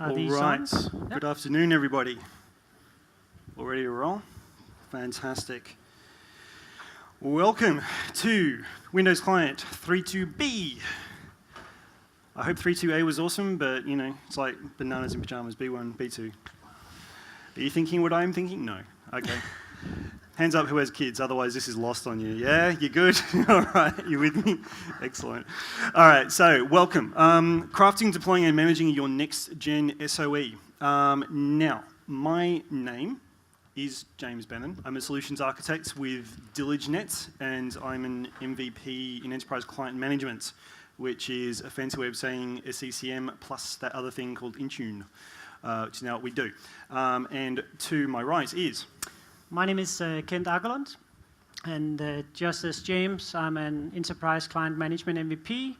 All these right. on? Good afternoon, everybody. All ready to roll? Fantastic. Welcome to Windows Client 3.2b. I hope 3.2a was awesome, but you know, it's like bananas in pajamas, B1, B2. Are you thinking what I'm thinking? No. Okay. Hands up who has kids, otherwise this is lost on you. Yeah, you good? All right, you with me? Excellent. All right, so welcome. Crafting, deploying, and managing your next-gen SOE. Now, my name is James Bannon. I'm a solutions architect with DiligeNet, and I'm an MVP in enterprise client management, which is a fancy way of saying SCCM plus that other thing called Intune, which is now what we do. And to my right is... My name is Kent Akerlund, and just as James, I'm an enterprise client management MVP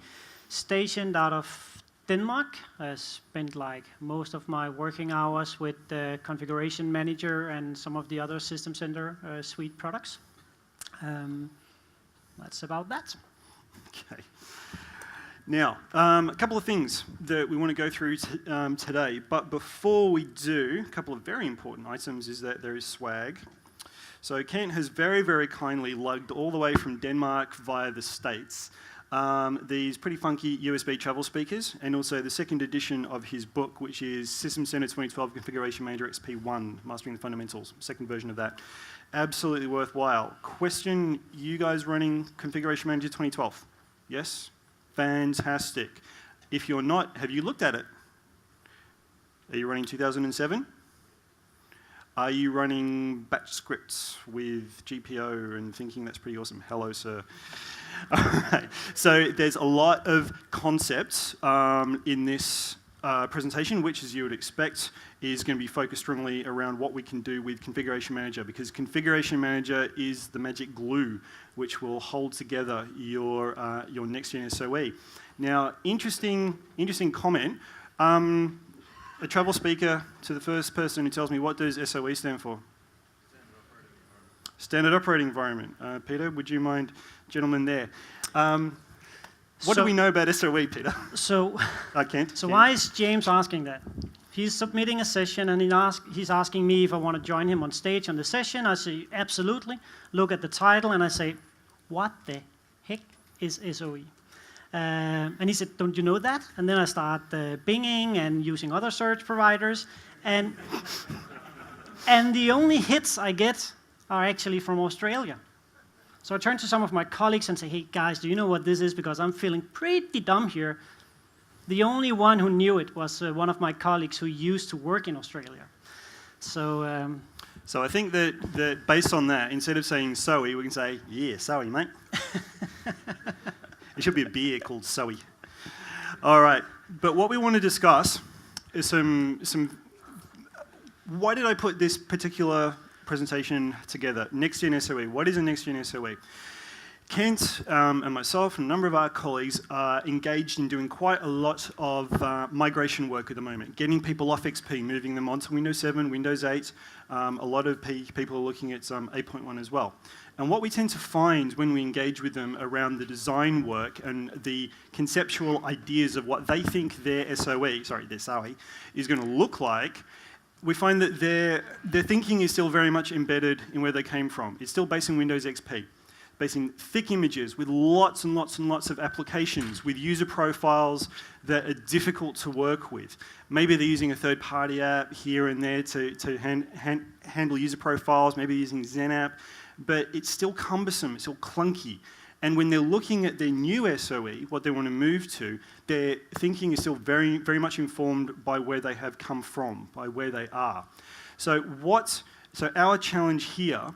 stationed out of Denmark. I spent like most of my working hours with the configuration manager and some of the other System Center suite products. That's about that. Okay. Now, a couple of things that we want to go through today, but before we do, a couple of very important items is that there is swag. So Kent has very, very kindly lugged all the way from Denmark via the States these pretty funky USB travel speakers, and also the second edition of his book, which is System Center 2012 Configuration Manager XP1, Mastering the Fundamentals, second version of that. Absolutely worthwhile. Question, you guys running Configuration Manager 2012? Yes? Fantastic. If you're not, have you looked at it? Are you running 2007? Are you running batch scripts with GPO and thinking that's pretty awesome? Hello, sir. All right. So there's a lot of concepts in this presentation, which, as you would expect, is going to be focused strongly around what we can do with Configuration Manager, because Configuration Manager is the magic glue which will hold together your next-gen SOE. Now, interesting comment. A travel speaker to the first person who tells me, what does SOE stand for? Standard Operating Environment. Peter, would you mind, gentleman there? What do we know about SOE, Peter? So, Kent. Why is James asking that? He's submitting a session and he's asking me if I want to join him on stage on the session. I say, absolutely. Look at the title and I say, what the heck is SOE? And he said, don't you know that? And then I start binging and using other search providers. And the only hits I get are actually from Australia. So I turn to some of my colleagues and say, hey guys, do you know what this is? Because I'm feeling pretty dumb here. The only one who knew it was one of my colleagues who used to work in Australia. So so I think that based on that, instead of saying SOE, we can say, yeah, SOE, mate. It should be a beer called SOE. All right, but what we want to discuss is some. Why did I put this particular presentation together? Next-gen SOE. What is a next-gen SOE? Kent and myself and a number of our colleagues are engaged in doing quite a lot of migration work at the moment, getting people off XP, moving them onto Windows 7, Windows 8. A lot of people are looking at 8.1 as well. And what we tend to find when we engage with them around the design work and the conceptual ideas of what they think their SOE is going to look like, we find that their thinking is still very much embedded in where they came from. It's still based in Windows XP. Based in thick images with lots and lots and lots of applications with user profiles that are difficult to work with. Maybe they're using a third-party app here and there to handle user profiles, maybe using XenApp, but it's still cumbersome, it's still clunky. And when they're looking at their new SOE, what they want to move to, their thinking is still very, very much informed by where they have come from, by where they are. So our challenge here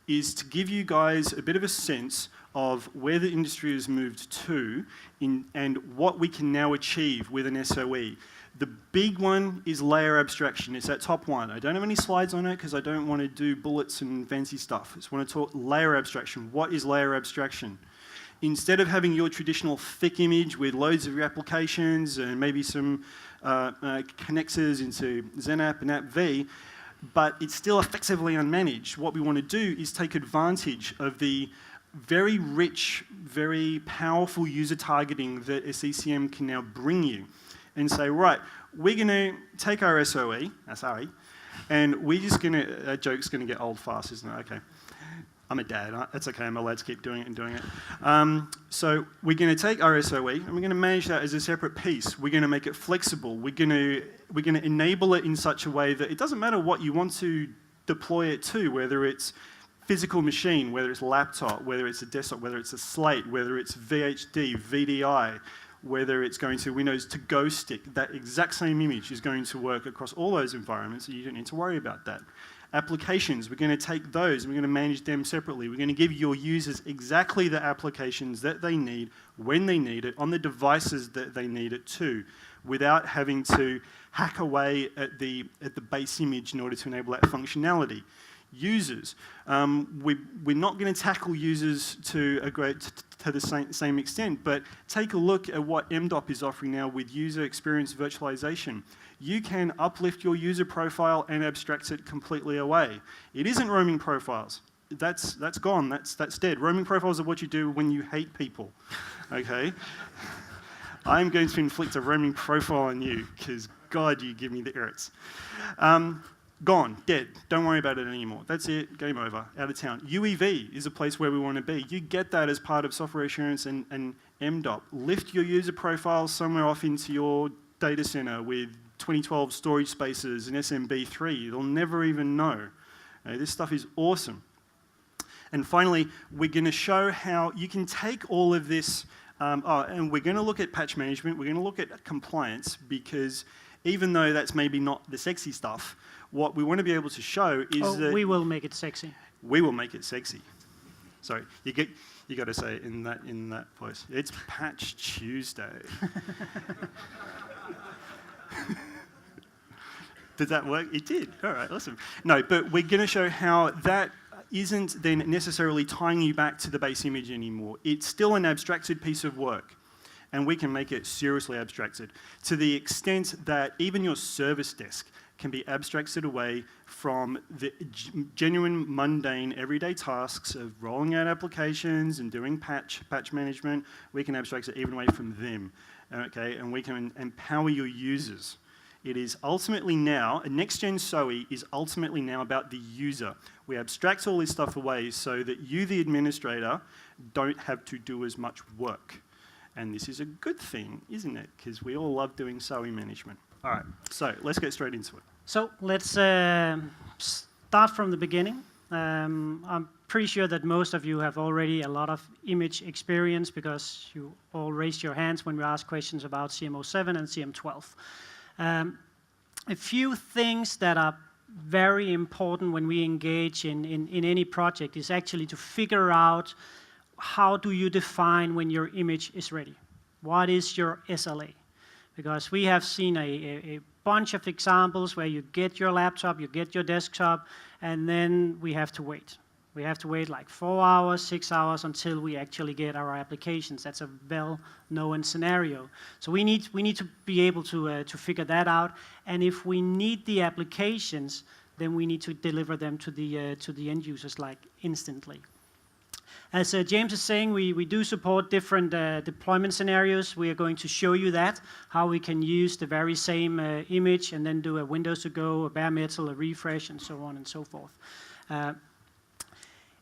is to give you guys a bit of a sense of where the industry has moved to and what we can now achieve with an SOE. The big one is layer abstraction. It's that top one. I don't have any slides on it because I don't want to do bullets and fancy stuff. I just want to talk layer abstraction. What is layer abstraction? Instead of having your traditional thick image with loads of your applications and maybe some connectors into XenApp and AppV, but it's still effectively unmanaged, what we want to do is take advantage of the very rich, very powerful user targeting that SCCM can now bring you. and say, right, we're going to take our SOE, and we're just going to, that joke's going to get old fast, isn't it? Okay. I'm a dad. That's okay. I'm allowed to keep doing it. So we're going to take our SOE and we're going to manage that as a separate piece. We're going to make it flexible. We're going to enable it in such a way that it doesn't matter what you want to deploy it to, whether it's physical machine, whether it's laptop, whether it's a desktop, whether it's a slate, whether it's VHD, VDI, whether it's going to Windows to-go stick. That exact same image is going to work across all those environments, so you don't need to worry about that. Applications, we're going to take those and we're going to manage them separately. We're going to give your users exactly the applications that they need, when they need it, on the devices that they need it to, without having to hack away at the base image in order to enable that functionality. Users, we're not going to tackle users to the same extent, but take a look at what MDOP is offering now with user experience virtualization. You can uplift your user profile and abstract it completely away. It isn't roaming profiles. That's gone. That's dead. Roaming profiles are what you do when you hate people. Okay. I'm going to inflict a roaming profile on you because God, you give me the irrits. Gone, dead. Don't worry about it anymore. That's it. Game over. Out of town. UEV is a place where we want to be. You get that as part of software assurance and MDOP. Lift your user profile somewhere off into your data center with 2012 storage spaces and SMB3. They'll never even know. This stuff is awesome. And finally, we're going to show how you can take all of this, and we're going to look at patch management, we're going to look at compliance, because even though that's maybe not the sexy stuff, what we want to be able to show is that... we will make it sexy. We will make it sexy. Sorry, you got to say it in that voice. It's Patch Tuesday. Did that work? It did. All right, awesome. No, but we're going to show how that isn't then necessarily tying you back to the base image anymore. It's still an abstracted piece of work, and we can make it seriously abstracted to the extent that even your service desk can be abstracted away from the genuine, mundane, everyday tasks of rolling out applications and doing patch management. We can abstract it even away from them, okay? And we can empower your users. It is ultimately now, a next-gen SOE is ultimately now about the user. We abstract all this stuff away so that you, the administrator, don't have to do as much work. And this is a good thing, isn't it? Because we all love doing SOE management. All right, so let's get straight into it. So let's start from the beginning. I'm pretty sure that most of you have already a lot of image experience because you all raised your hands when we asked questions about CM07 and CM12. A few things that are very important when we engage in any project is actually to figure out how do you define when your image is ready. What is your SLA? Because we have seen a bunch of examples where you get your laptop, you get your desktop, and then we have to wait. We have to wait like 4 hours, 6 hours until we actually get our applications. That's a well-known scenario. So we need to be able to figure that out. And if we need the applications, then we need to deliver them to the end users like instantly. As James is saying, we do support different deployment scenarios. We are going to show you that, how we can use the very same image and then do a Windows to go, a bare metal, a refresh, and so on and so forth.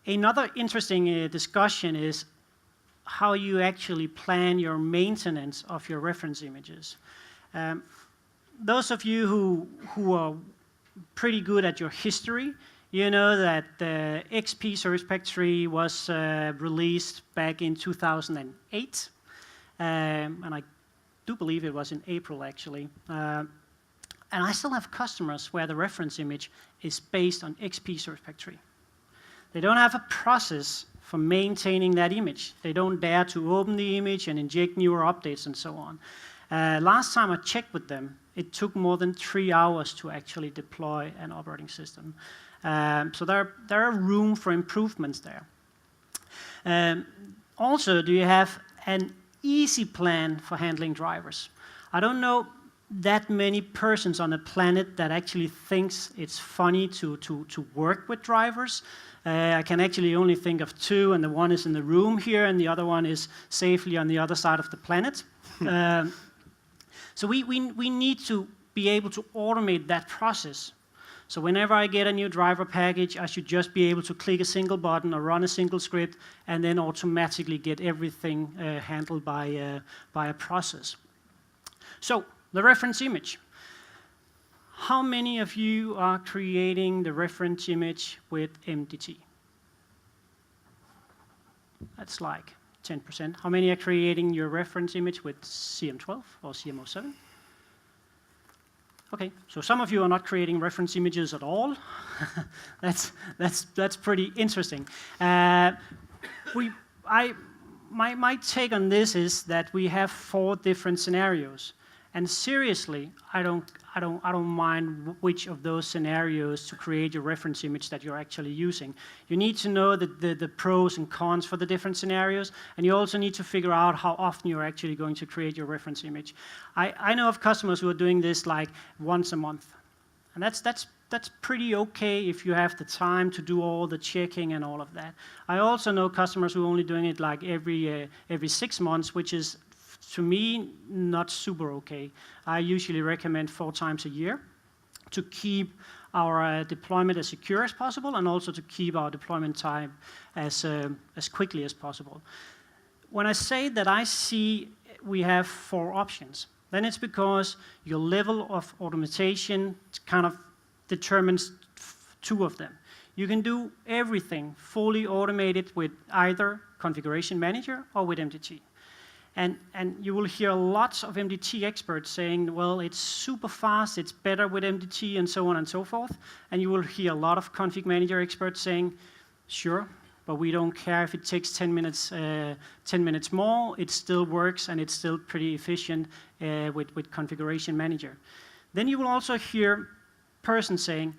Another interesting discussion is how you actually plan your maintenance of your reference images. Those of you who are pretty good at your history, you know that the XP Service Pack 3 was released back in 2008, and I do believe it was in April actually. And I still have customers where the reference image is based on XP Service Pack 3. They don't have a process for maintaining that image. They don't dare to open the image and inject newer updates and so on. Last time I checked with them, it took more than 3 hours to actually deploy an operating system. So there are room for improvements there. Also, do you have an easy plan for handling drivers? I don't know that many persons on the planet that actually thinks it's funny to work with drivers. I can actually only think of two, and the one is in the room here, and the other one is safely on the other side of the planet. So we need to be able to automate that process. So whenever I get a new driver package, I should just be able to click a single button or run a single script and then automatically get everything handled by a process. So the reference image. How many of you are creating the reference image with MDT? That's like 10%. How many are creating your reference image with CM12 or CM07? Okay, so some of you are not creating reference images at all. that's pretty interesting. My take on this is that we have 4 different scenarios, and seriously, I don't mind which of those scenarios to create your reference image that you're actually using. You need to know the pros and cons for the different scenarios, and you also need to figure out how often you're actually going to create your reference image. I know of customers who are doing this like once a month, and that's pretty okay if you have the time to do all the checking and all of that. I also know customers who are only doing it like every 6 months, which is, to me, not super okay. I usually recommend 4 times a year to keep our deployment as secure as possible and also to keep our deployment time as quickly as possible. When I say that I see we have 4 options, then it's because your level of automation kind of determines 2 of them. You can do everything fully automated with either Configuration Manager or with MDT. And you will hear lots of MDT experts saying, well, it's super fast, it's better with MDT, and so on and so forth. And you will hear a lot of Config Manager experts saying, sure, but we don't care if it takes 10 minutes more, it still works, and it's still pretty efficient with Configuration Manager. Then you will also hear persons saying,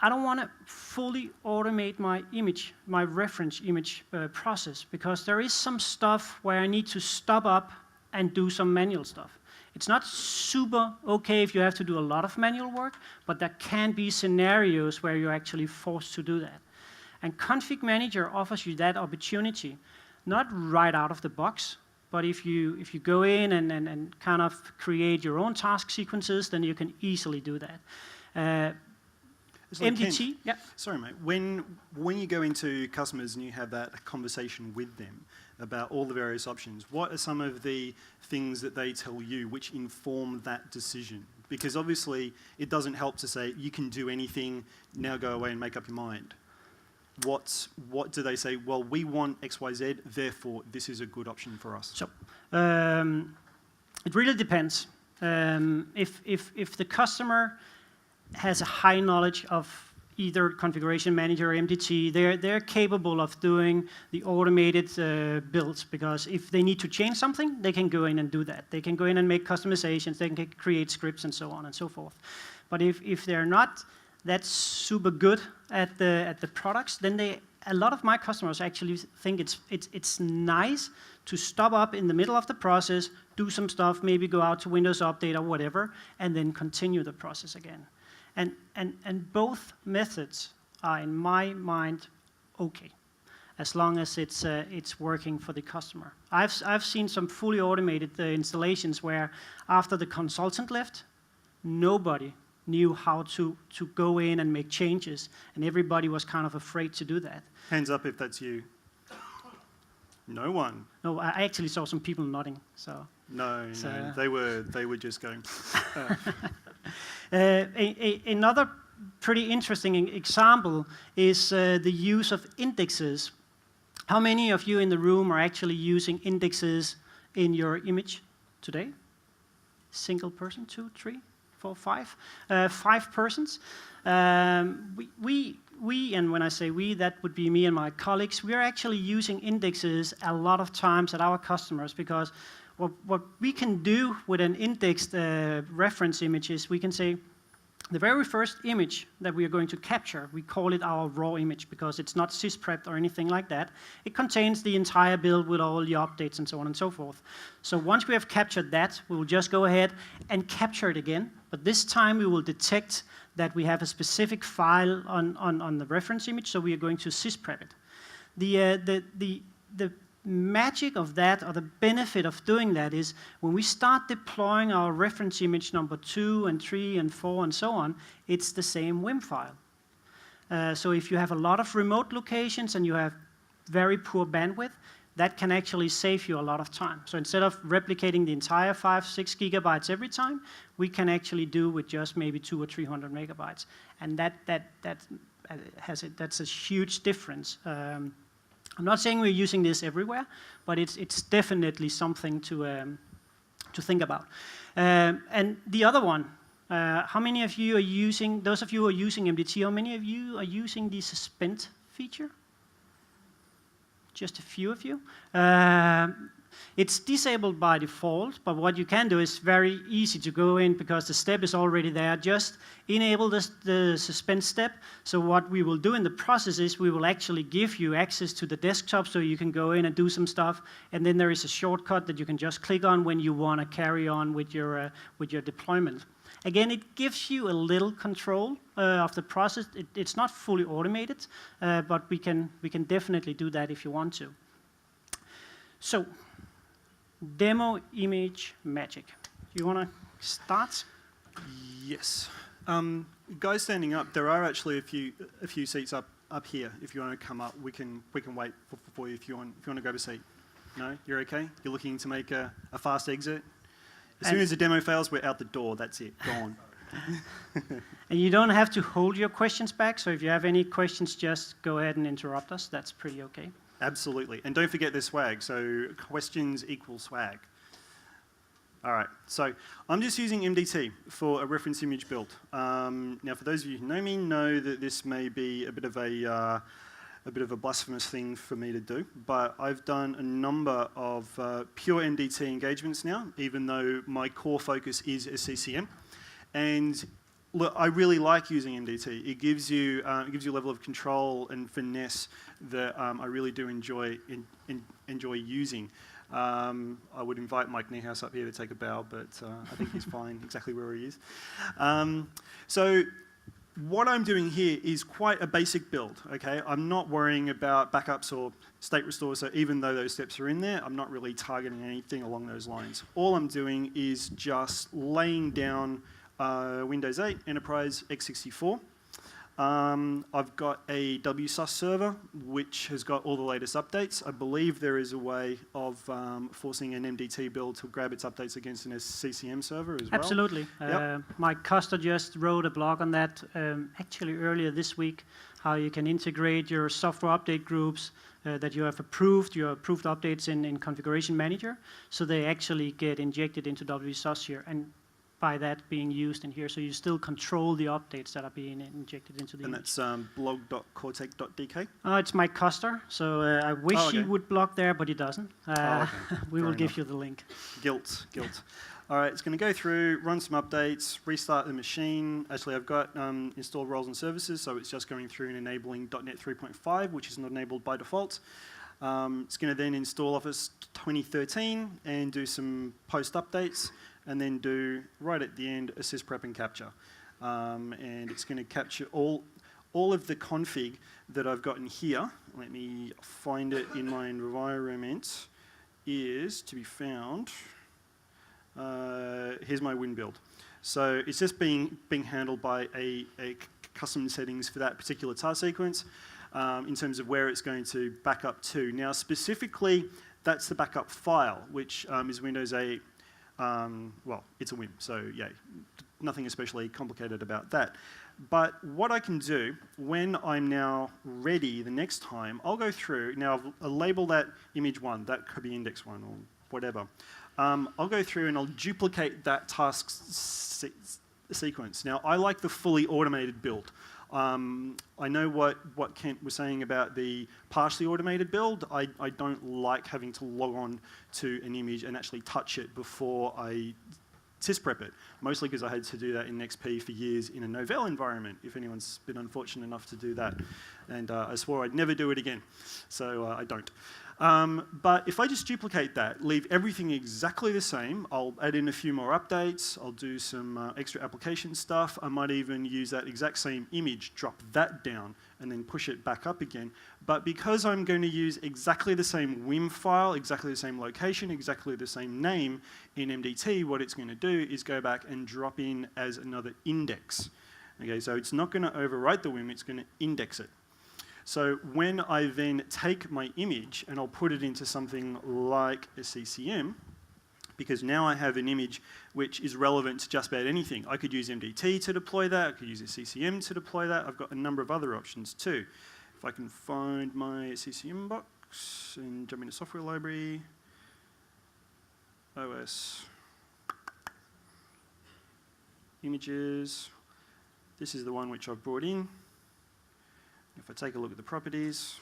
I don't want to fully automate my reference image process, because there is some stuff where I need to stop up and do some manual stuff. It's not super okay if you have to do a lot of manual work, but there can be scenarios where you're actually forced to do that. And Config Manager offers you that opportunity, not right out of the box, but if you go in and kind of create your own task sequences, then you can easily do that. Like MDT, Ken, yeah. Sorry, mate. When you go into customers and you have that conversation with them about all the various options, what are some of the things that they tell you which inform that decision? Because obviously it doesn't help to say, you can do anything, now go away and make up your mind. What do they say? Well, we want XYZ, therefore this is a good option for us. So it really depends. If the customer has a high knowledge of either Configuration Manager or MDT, they're capable of doing the automated builds, because if they need to change something, they can go in and do that. They can go in and make customizations, they can create scripts and so on and so forth. But if they're not that super good at the products, then a lot of my customers actually think it's nice to stop up in the middle of the process, do some stuff, maybe go out to Windows Update or whatever, and then continue the process again. And both methods are, in my mind, okay, as long as it's working for the customer. I've seen some fully automated installations where after the consultant left, nobody knew how to go in and make changes, and everybody was kind of afraid to do that. Hands up if that's you. No one. No, I actually saw some people nodding. So no, they were just going. Another pretty interesting example is the use of indexes. How many of you in the room are actually using indexes in your image today? Single person, 2, 3, 4, 5? 5 persons. We, and when I say we, that would be me and my colleagues, we are actually using indexes a lot of times at our customers, because what we can do with an indexed reference image is we can say, the very first image that we are going to capture, we call it our raw image because it's not sysprepped or anything like that. It contains the entire build with all the updates and so on and so forth. So once we have captured that, we will just go ahead and capture it again. But this time we will detect that we have a specific file on the reference image, so we are going to sysprep it. The magic of that, or the benefit of doing that, is when we start deploying our reference image number 2 and 3 and 4 and so on, it's the same WIM file. So if you have a lot of remote locations and you have very poor bandwidth, that can actually save you a lot of time. So instead of replicating the entire 5-6 gigabytes every time, we can actually do with just maybe 200 or 300 megabytes. And that's a huge difference. I'm not saying we're using this everywhere, but it's definitely something to think about. And the other one, how many of you are using, those of you who are using MDT, how many of you are using the suspend feature? Just a few of you. It's disabled by default, but what you can do is very easy to go in because the step is already there. Just enable the suspend step. So what we will do in the process is we will actually give you access to the desktop so you can go in and do some stuff. And then there is a shortcut that you can just click on when you want to carry on with your deployment. Again, it gives you a little control of the process. It's not fully automated, but we can definitely do that if you want to. So, demo image magic. You want to start? Yes. Guys standing up, there are actually a few seats up here. If you want to come up, we can wait for you if you want to grab a seat. No, you're okay. You're looking to make a fast exit. As soon as the demo fails, we're out the door. That's it. Gone. And you don't have to hold your questions back. So if you have any questions, just go ahead and interrupt us. That's pretty okay. Absolutely. And don't forget the swag. So questions equal swag. All right. So I'm just using MDT for a reference image build. Now, for those of you who know me, know that this may be a bit of a blasphemous thing for me to do, but I've done a number of pure MDT engagements now, even though my core focus is a CCM. And look, I really like using MDT. It gives you a level of control and finesse that I really do enjoy using. I would invite Mike Niehaus up here to take a bow, but I think he's fine exactly where he is. So what I'm doing here is quite a basic build, okay? I'm not worrying about backups or state restore, so even though those steps are in there, I'm not really targeting anything along those lines. All I'm doing is just laying down Windows 8 Enterprise x64. I've got a WSUS server, which has got all the latest updates. I believe there is a way of forcing an MDT build to grab its updates against an CCM server as well. Absolutely. Yep. Mike Custer just wrote a blog on that actually earlier this week, how you can integrate your software update groups that you have approved, your approved updates in Configuration Manager, so they actually get injected into WSUS here. And by that being used in here, so you still control the updates that are being injected into the image. That's blog.cortec.dk? It's Mike Custer, so I wish he would blog there, but he doesn't. We will give you the link. Guilt. All right, it's going to go through, run some updates, restart the machine. Actually, I've got installed roles and services, so it's just going through and enabling .NET 3.5, which is not enabled by default. It's going to then install Office 2013 and do some post updates, and then do, right at the end, assist prep and capture. And it's going to capture all of the config that I've got in here. Let me find it in my environment. Is to be found. Here's my Win build. So it's just being handled by a custom settings for that particular task sequence in terms of where it's going to back up to. Now, specifically, that's the backup file, which is Windows 8. Well, it's a WIM, so yeah, nothing especially complicated about that. But what I can do when I'm now ready the next time, I'll go through, now I'll label that image 1, that could be index 1 or whatever. I'll go through and I'll duplicate that task sequence. Now, I like the fully automated build. I know what Kent was saying about the partially automated build. I don't like having to log on to an image and actually touch it before I sysprep it, mostly because I had to do that in XP for years in a Novell environment, if anyone's been unfortunate enough to do that. And I swore I'd never do it again, so I don't. But if I just duplicate that, leave everything exactly the same, I'll add in a few more updates, I'll do some extra application stuff, I might even use that exact same image, drop that down, and then push it back up again. But because I'm going to use exactly the same WIM file, exactly the same location, exactly the same name in MDT, what it's going to do is go back and drop in as another index. Okay, so it's not going to overwrite the WIM, it's going to index it. So when I then take my image and I'll put it into something like a CCM, because now I have an image which is relevant to just about anything. I could use MDT to deploy that, I could use a CCM to deploy that, I've got a number of other options too. If I can find my CCM box and jump into software library, OS, images, this is the one which I've brought in. If I take a look at the properties,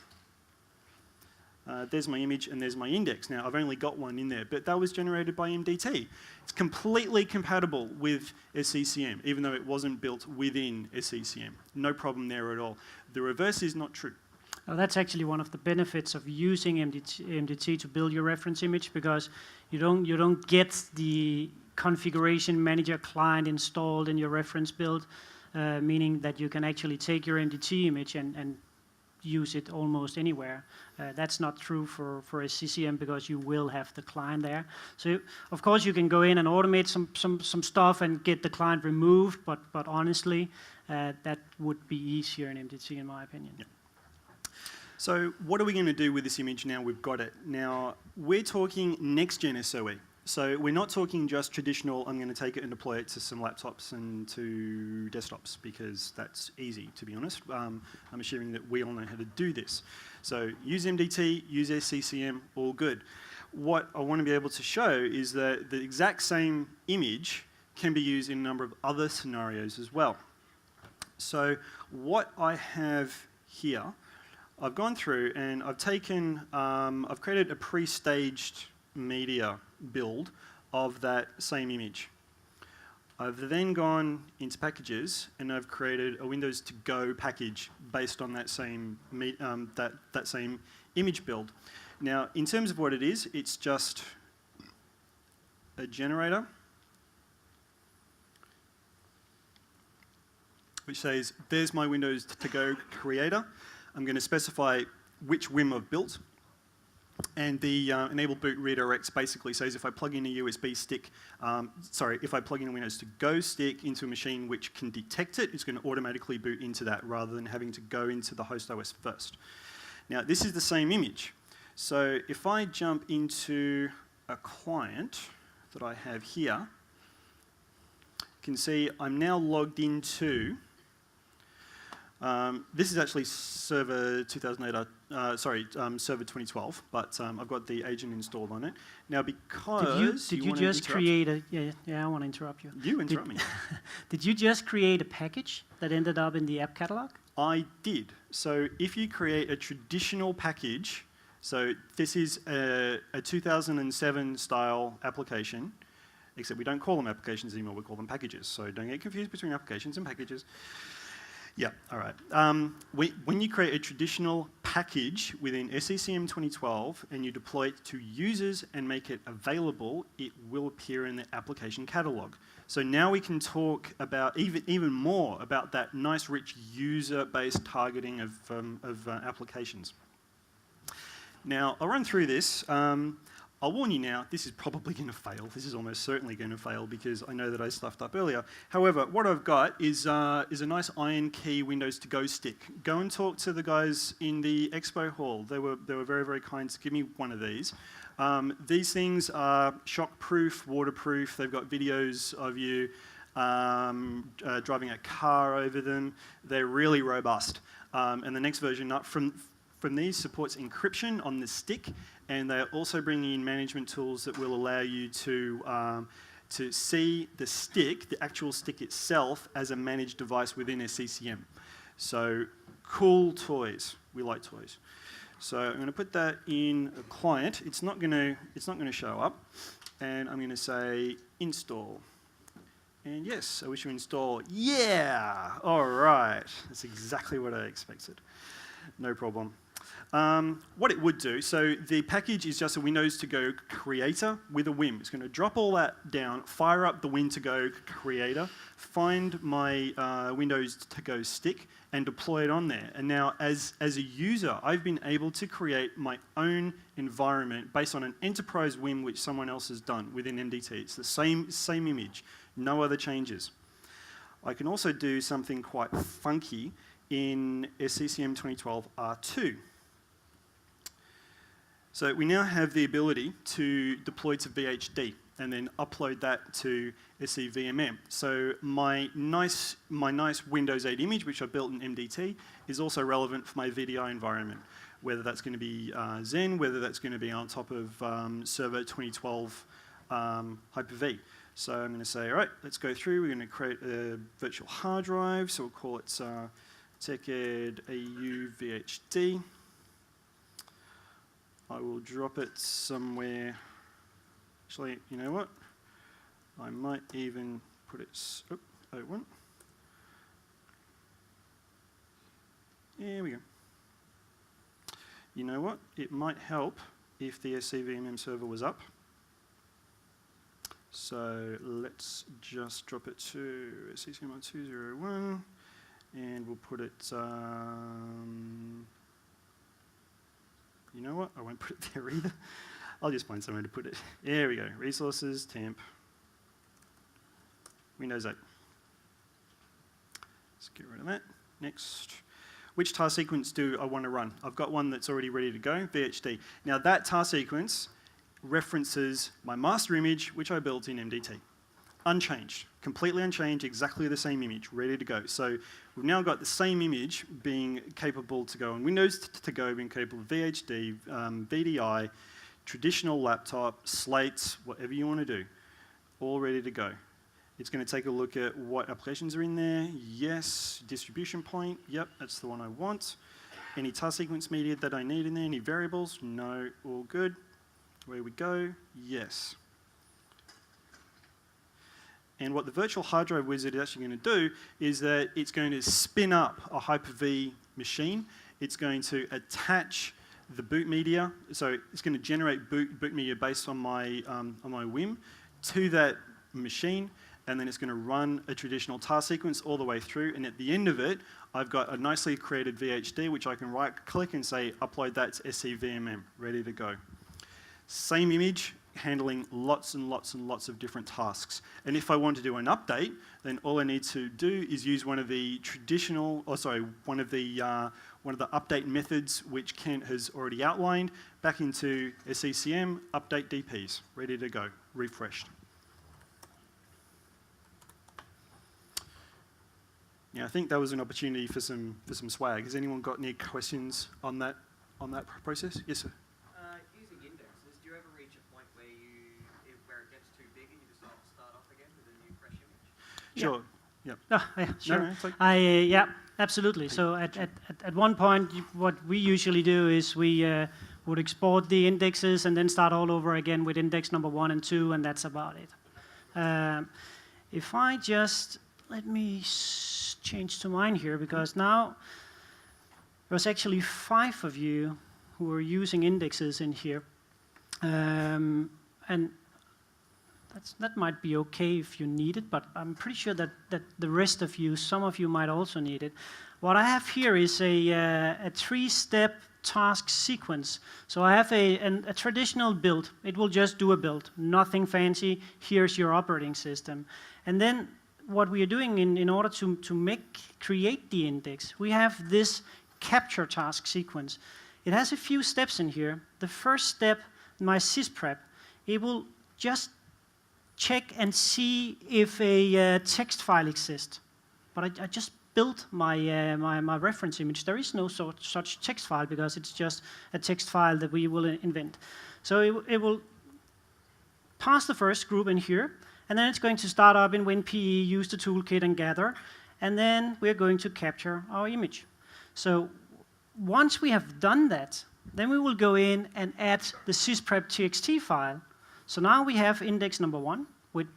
there's my image and there's my index. Now, I've only got one in there, but that was generated by MDT. It's completely compatible with SCCM, even though it wasn't built within SCCM. No problem there at all. The reverse is not true. Oh, that's actually one of the benefits of using MDT to build your reference image, because you don't get the configuration manager client installed in your reference build. Meaning that you can actually take your MDT image and use it almost anywhere. That's not true for a CCM, because you will have the client there. So of course you can go in and automate some stuff and get the client removed, but honestly, that would be easier in MDT in my opinion. Yeah. So what are we going to do with this image now we've got it? Now, we're talking next-gen SOE. So we're not talking just traditional, I'm going to take it and deploy it to some laptops and to desktops, because that's easy, to be honest. I'm assuming that we all know how to do this. So use MDT, use SCCM, all good. What I want to be able to show is that the exact same image can be used in a number of other scenarios as well. So what I have here, I've gone through and I've taken, I've created a pre-staged media build of that same image. I've then gone into packages and I've created a Windows to Go package based on that same that same image build. Now, in terms of what it is, it's just a generator which says, there's my Windows to Go creator. I'm going to specify which WIM I've built. And the enable boot redirects basically says if I plug in a USB stick, if I plug in a Windows to Go stick into a machine which can detect it, it's going to automatically boot into that rather than having to go into the host OS first. Now, this is the same image. So if I jump into a client that I have here, you can see I'm now logged into this is actually server 2008, server 2012, but I've got the agent installed on it. Now, because did you just create a, I want to interrupt you. You interrupt me. Did you just create a package that ended up in the app catalog? I did. So if you create a traditional package, so this is a 2007 style application, except we don't call them applications anymore, we call them packages. So don't get confused between applications and packages. Yeah, all right. When you create a traditional package within SCCM 2012 and you deploy it to users and make it available, it will appear in the application catalog. So now we can talk about even more about that nice, rich user-based targeting of applications. Now, I'll run through this. I'll warn you now, this is probably going to fail. This is almost certainly going to fail because I know that I stuffed up earlier. However, what I've got is a nice Iron Key Windows to Go stick. Go and talk to the guys in the expo hall. They were very, very kind to give me one of these. These things are shock-proof, waterproof. They've got videos of you driving a car over them. They're really robust. And the next version up from these supports encryption on the stick, and they're also bringing in management tools that will allow you to see the stick, the actual stick itself, as a managed device within SCCM. So cool toys. We like toys. So I'm going to put that in a client. It's not going to show up, and I'm going to say install. And yes, I wish to install. Yeah. All right. That's exactly what I expected. No problem. What it would do, so the package is just a Windows to Go creator with a Wim. It's going to drop all that down, fire up the Win to Go creator, find my Windows to Go stick, and deploy it on there. And now, as a user, I've been able to create my own environment based on an enterprise Wim which someone else has done within MDT. It's the same image, no other changes. I can also do something quite funky in SCCM 2012 R2. So we now have the ability to deploy to VHD and then upload that to SCVMM. So my nice Windows 8 image, which I built in MDT, is also relevant for my VDI environment, whether that's going to be Zen, whether that's going to be on top of Server 2012 Hyper-V. So I'm going to say, all right, let's go through. We're going to create a virtual hard drive. So we'll call it TechEd AU VHD. I will drop it somewhere. Actually, you know what? I might even put it, O1. There we go. You know what? It might help if the SCVMM server was up. So let's just drop it to SCCM 201, and we'll put it, you know what? I won't put it there either. I'll just find somewhere to put it. There we go. Resources, temp, Windows 8. Let's get rid of that. Next. Which task sequence do I want to run? I've got one that's already ready to go, VHD. Now that task sequence references my master image, which I built in MDT. Unchanged, completely unchanged, exactly the same image, ready to go. So we've now got the same image being capable to go on Windows to Go, being capable of VHD, VDI, traditional laptop, slates, whatever you want to do, all ready to go. It's going to take a look at what applications are in there. Yes, distribution point, yep, that's the one I want. Any task sequence media that I need in there, any variables? No, all good. Where we go, yes. And what the virtual hard drive wizard is actually going to do is that it's going to spin up a Hyper-V machine. It's going to attach the boot media, so it's going to generate boot media based on my Wim to that machine, and then it's going to run a traditional task sequence all the way through, and at the end of it, I've got a nicely created VHD, which I can right-click and say, upload that to SCVMM, ready to go. Same image, handling lots and lots and lots of different tasks. And if I want to do an update, then all I need to do is use one of the traditional, one of the update methods which Kent has already outlined, back into SCCM, update DPs, ready to go, refreshed. Yeah, I think that was an opportunity for some swag. Has anyone got any questions on that process? Yes, sir. Using indexes, do you ever reach a point where where it gets too big and you just start off again with a new fresh image? Sure. Yeah. Yeah, sure. No, it's like Yeah, absolutely. So at one point, what we usually do is we would export the indexes and then start all over again with index number 1 and 2, and that's about it. If I just, let me change to mine here, because now there's actually 5 of you who are using indexes in here. And that might be okay if you need it, but I'm pretty sure that the rest of you, some of you might also need it. What I have here is a 3-step task sequence. So I have a traditional build. It will just do a build, nothing fancy. Here's your operating system. And then what we are doing in order to create the index, we have this capture task sequence. It has a few steps in here. The first step, my sysprep, it will just check and see if a text file exists. But I just built my my reference image. There is no such text file because it's just a text file that we will invent. So it will pass the first group in here, and then it's going to start up in WinPE, use the toolkit and gather, and then we're going to capture our image. So once we have done that, then we will go in and add the sysprep.txt file. So now we have index number 1 with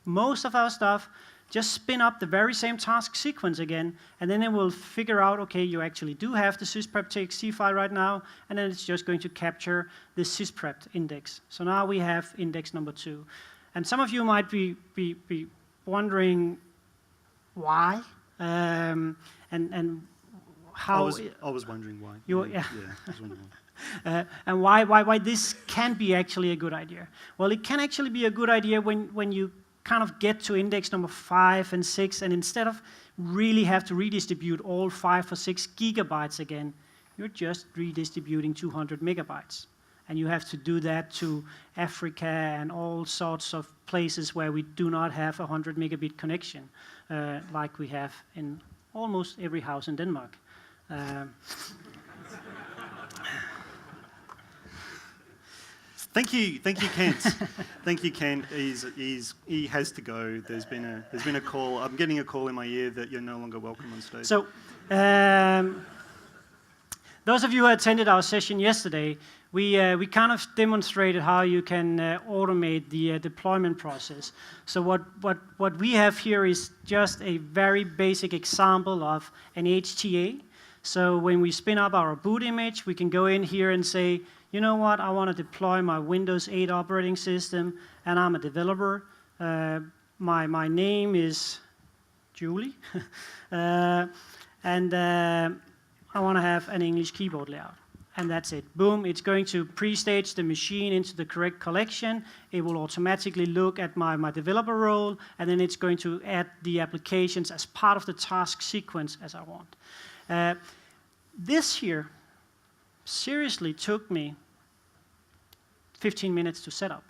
most of our stuff. just spin up the very same task sequence again, and then it will figure out, okay, you actually do have the sysprep.txt file right now, and then it's just going to capture the sysprep index. So now we have index number 2. And some of you might be wondering why, and how. I was wondering why. Yeah. I was wondering why. And why this can be actually a good idea. Well, it can actually be a good idea when you kind of get to index number 5 and 6, and instead of really have to redistribute all 5 or 6 gigabytes again, you're just redistributing 200 megabytes. And you have to do that to Africa and all sorts of places where we do not have a 100 megabit connection, like we have in almost every house in Denmark. Thank you, Kent. Thank you, Kent. He has to go. There's been a call. I'm getting a call in my ear that you're no longer welcome on stage. So, those of you who attended our session yesterday, we kind of demonstrated how you can automate the deployment process. So what we have here is just a very basic example of an HTA. So when we spin up our boot image, we can go in here and say, you know what, I want to deploy my Windows 8 operating system, and I'm a developer. My name is Julie, and I want to have an English keyboard layout. And that's it. Boom, it's going to pre-stage the machine into the correct collection. It will automatically look at my developer role, and then it's going to add the applications as part of the task sequence as I want. This here seriously took me 15 minutes to set up.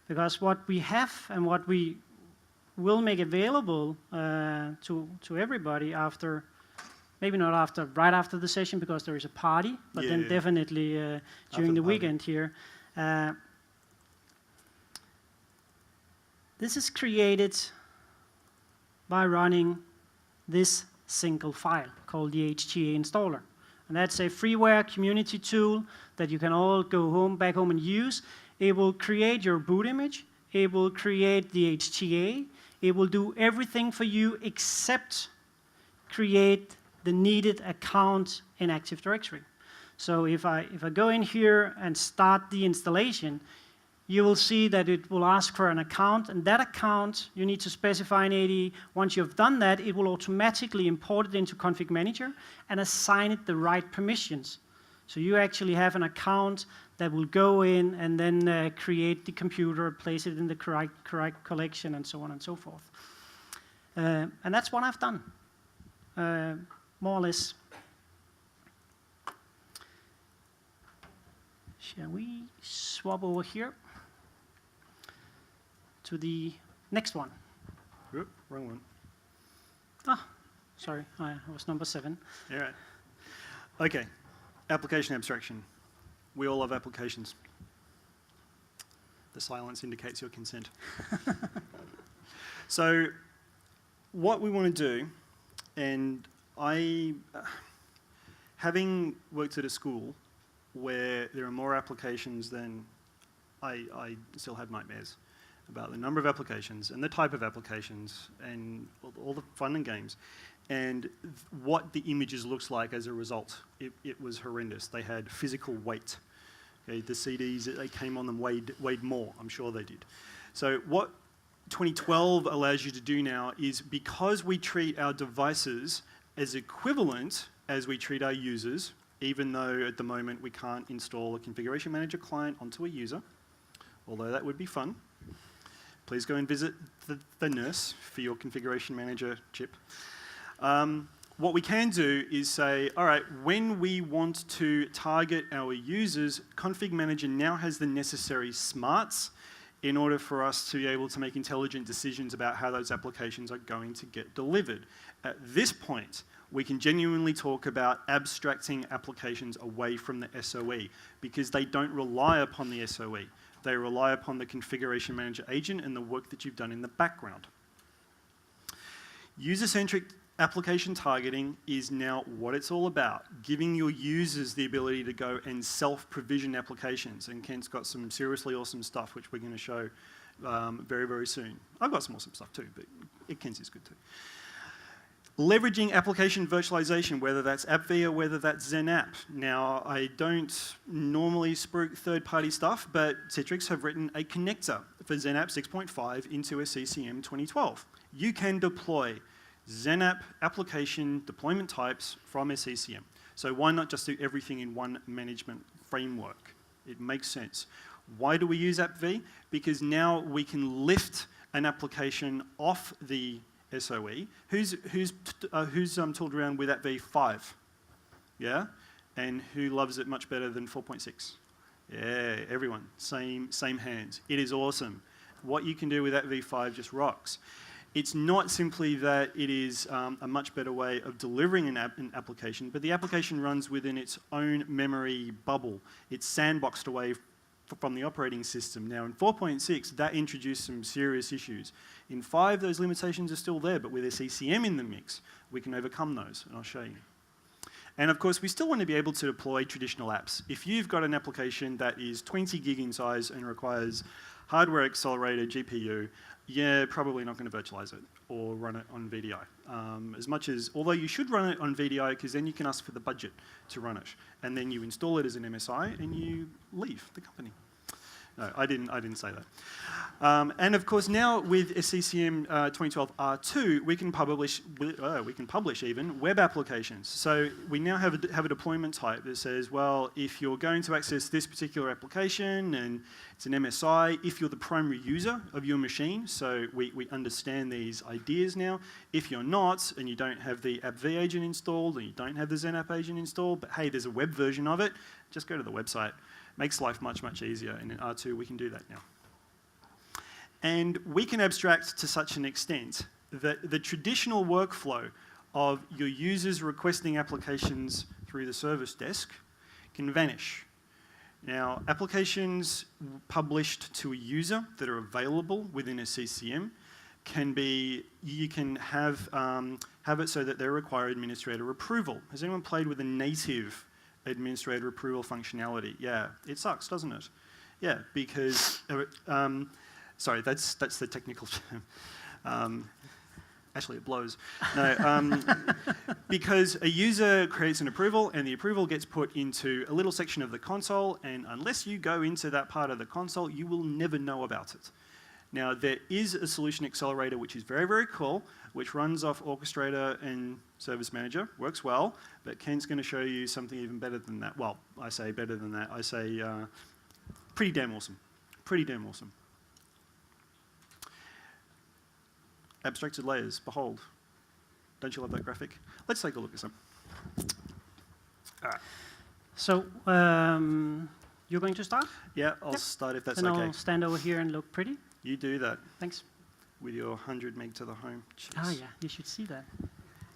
Because what we have and what we will make available to everybody after, maybe not right after the session because there is a party, but then definitely during the weekend here. This is created by running this single file called the HTA installer. And that's a freeware community tool that you can all go back home and use. It will create your boot image. It will create the HTA. It will do everything for you except create the needed account in Active Directory. So if I go in here and start the installation, you will see that it will ask for an account, and that account you need to specify in AD. Once you've done that, it will automatically import it into Config Manager and assign it the right permissions. So you actually have an account that will go in and then create the computer, place it in the correct collection, and so on and so forth. And that's what I've done, more or less. Shall we swap over here to the next one? Oop, wrong one. Ah, sorry, I was number 7. All right. Okay, application abstraction. We all love applications. The silence indicates your consent. So what we want to do, and having worked at a school where there are more applications than I still have nightmares about the number of applications and the type of applications and all the fun and games and what the images looks like as a result. It was horrendous. They had physical weight. Okay, the CDs that they came on them weighed more. I'm sure they did. So what 2012 allows you to do now is, because we treat our devices as equivalent as we treat our users, even though at the moment we can't install a configuration manager client onto a user, although that would be fun. Please go and visit the nurse for your configuration manager chip. What we can do is say, all right, when we want to target our users, Config Manager now has the necessary smarts in order for us to be able to make intelligent decisions about how those applications are going to get delivered. At this point, we can genuinely talk about abstracting applications away from the SOE, because they don't rely upon the SOE. They rely upon the configuration manager agent and the work that you've done in the background. User-centric application targeting is now what it's all about, giving your users the ability to go and self-provision applications. And Kent's got some seriously awesome stuff which we're going to show very, very soon. I've got some awesome stuff too, but Kens is good too. Leveraging application virtualization, whether that's AppV or whether that's XenApp. Now, I don't normally spruik third-party stuff, but Citrix have written a connector for XenApp 6.5 into a CCM 2012. You can deploy XenApp application deployment types from a CCM. So why not just do everything in one management framework? It makes sense. Why do we use AppV? Because now we can lift an application off the SOE. Who's tooled around with AppV 5? Yeah? And who loves it much better than 4.6? Yeah, everyone. Same hands. It is awesome. What you can do with AppV 5 just rocks. It's not simply that it is a much better way of delivering an application, but the application runs within its own memory bubble. It's sandboxed away from the operating system. Now, in 4.6, that introduced some serious issues. In 5, those limitations are still there, but with a CCM in the mix, we can overcome those, and I'll show you. And of course, we still want to be able to deploy traditional apps. If you've got an application that is 20 gig in size and requires hardware accelerated GPU, yeah, probably not going to virtualize it or run it on VDI. Although you should run it on VDI because then you can ask for the budget to run it. And then you install it as an MSI and you leave the company. No, I didn't say that. And of course, now with SCCM 2012 R2, we can publish even web applications. So we now have a deployment type that says, well, if you're going to access this particular application and it's an MSI, if you're the primary user of your machine, so we understand these ideas now. If you're not, and you don't have the AppV agent installed, and you don't have the XenApp agent installed, but hey, there's a web version of it, just go to the website. Makes life much, much easier, and in R2 we can do that now. And we can abstract to such an extent that the traditional workflow of your users requesting applications through the service desk can vanish. Now, applications published to a user that are available within a CCM can be, you can have it so that they require administrator approval. Has anyone played with a native administrator approval functionality? Yeah, it sucks, doesn't it? Yeah, because, sorry, that's the technical term. Actually, it blows. No, because a user creates an approval and the approval gets put into a little section of the console, and unless you go into that part of the console, you will never know about it. Now, there is a solution accelerator which is very, very cool, which runs off Orchestrator and Service Manager, works well, but Kent's going to show you something even better than that. Well, I say better than that. I say pretty damn awesome. Pretty damn awesome. Abstracted layers, behold. Don't you love that graphic? Let's take a look at some. All right. So, you're going to start? Yeah, I'll start if that's then okay. I'll stand over here and look pretty. You do that. Thanks. With your 100 meg to the home. Jeez. Ah, yeah, you should see that.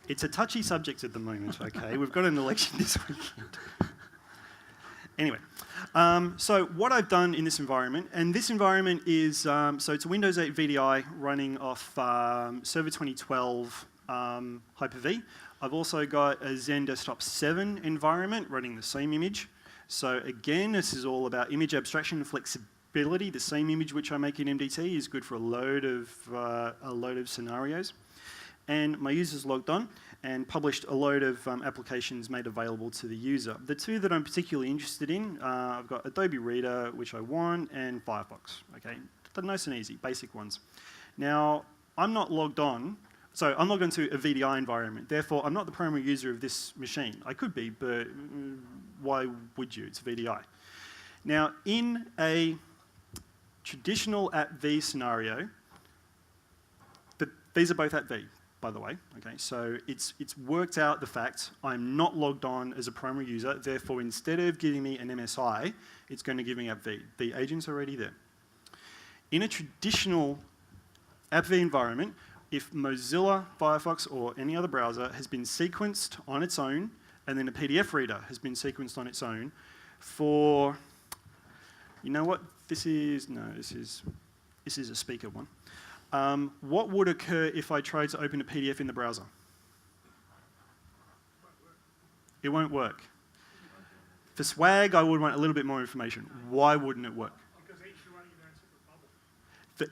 It's a touchy subject at the moment, okay? We've got an election this weekend. Anyway, so what I've done in this environment, and this environment is, so it's a Windows 8 VDI running off Server 2012 Hyper-V. I've also got a Zen Desktop 7 environment running the same image. So again, this is all about image abstraction and flexibility. The same image which I make in MDT is good for a load of scenarios. And my user's logged on and published a load of applications made available to the user. The two that I'm particularly interested in, I've got Adobe Reader, which I want, and Firefox. Okay, they're nice and easy, basic ones. Now, I'm not logged on, so I'm logged into a VDI environment. Therefore, I'm not the primary user of this machine. I could be, but why would you? It's VDI. Now, in a traditional AppV scenario, these are both AppV, by the way. Okay, so it's worked out the fact I'm not logged on as a primary user. Therefore, instead of giving me an MSI, it's going to give me AppV. The agent's already there. In a traditional AppV environment, if Mozilla, Firefox, or any other browser has been sequenced on its own, and then a PDF reader has been sequenced on its own for, you know what? This is a speaker one. What would occur if I tried to open a PDF in the browser? It won't work. For swag, I would want a little bit more information. Why wouldn't it work? Because each running in their own separate bubble.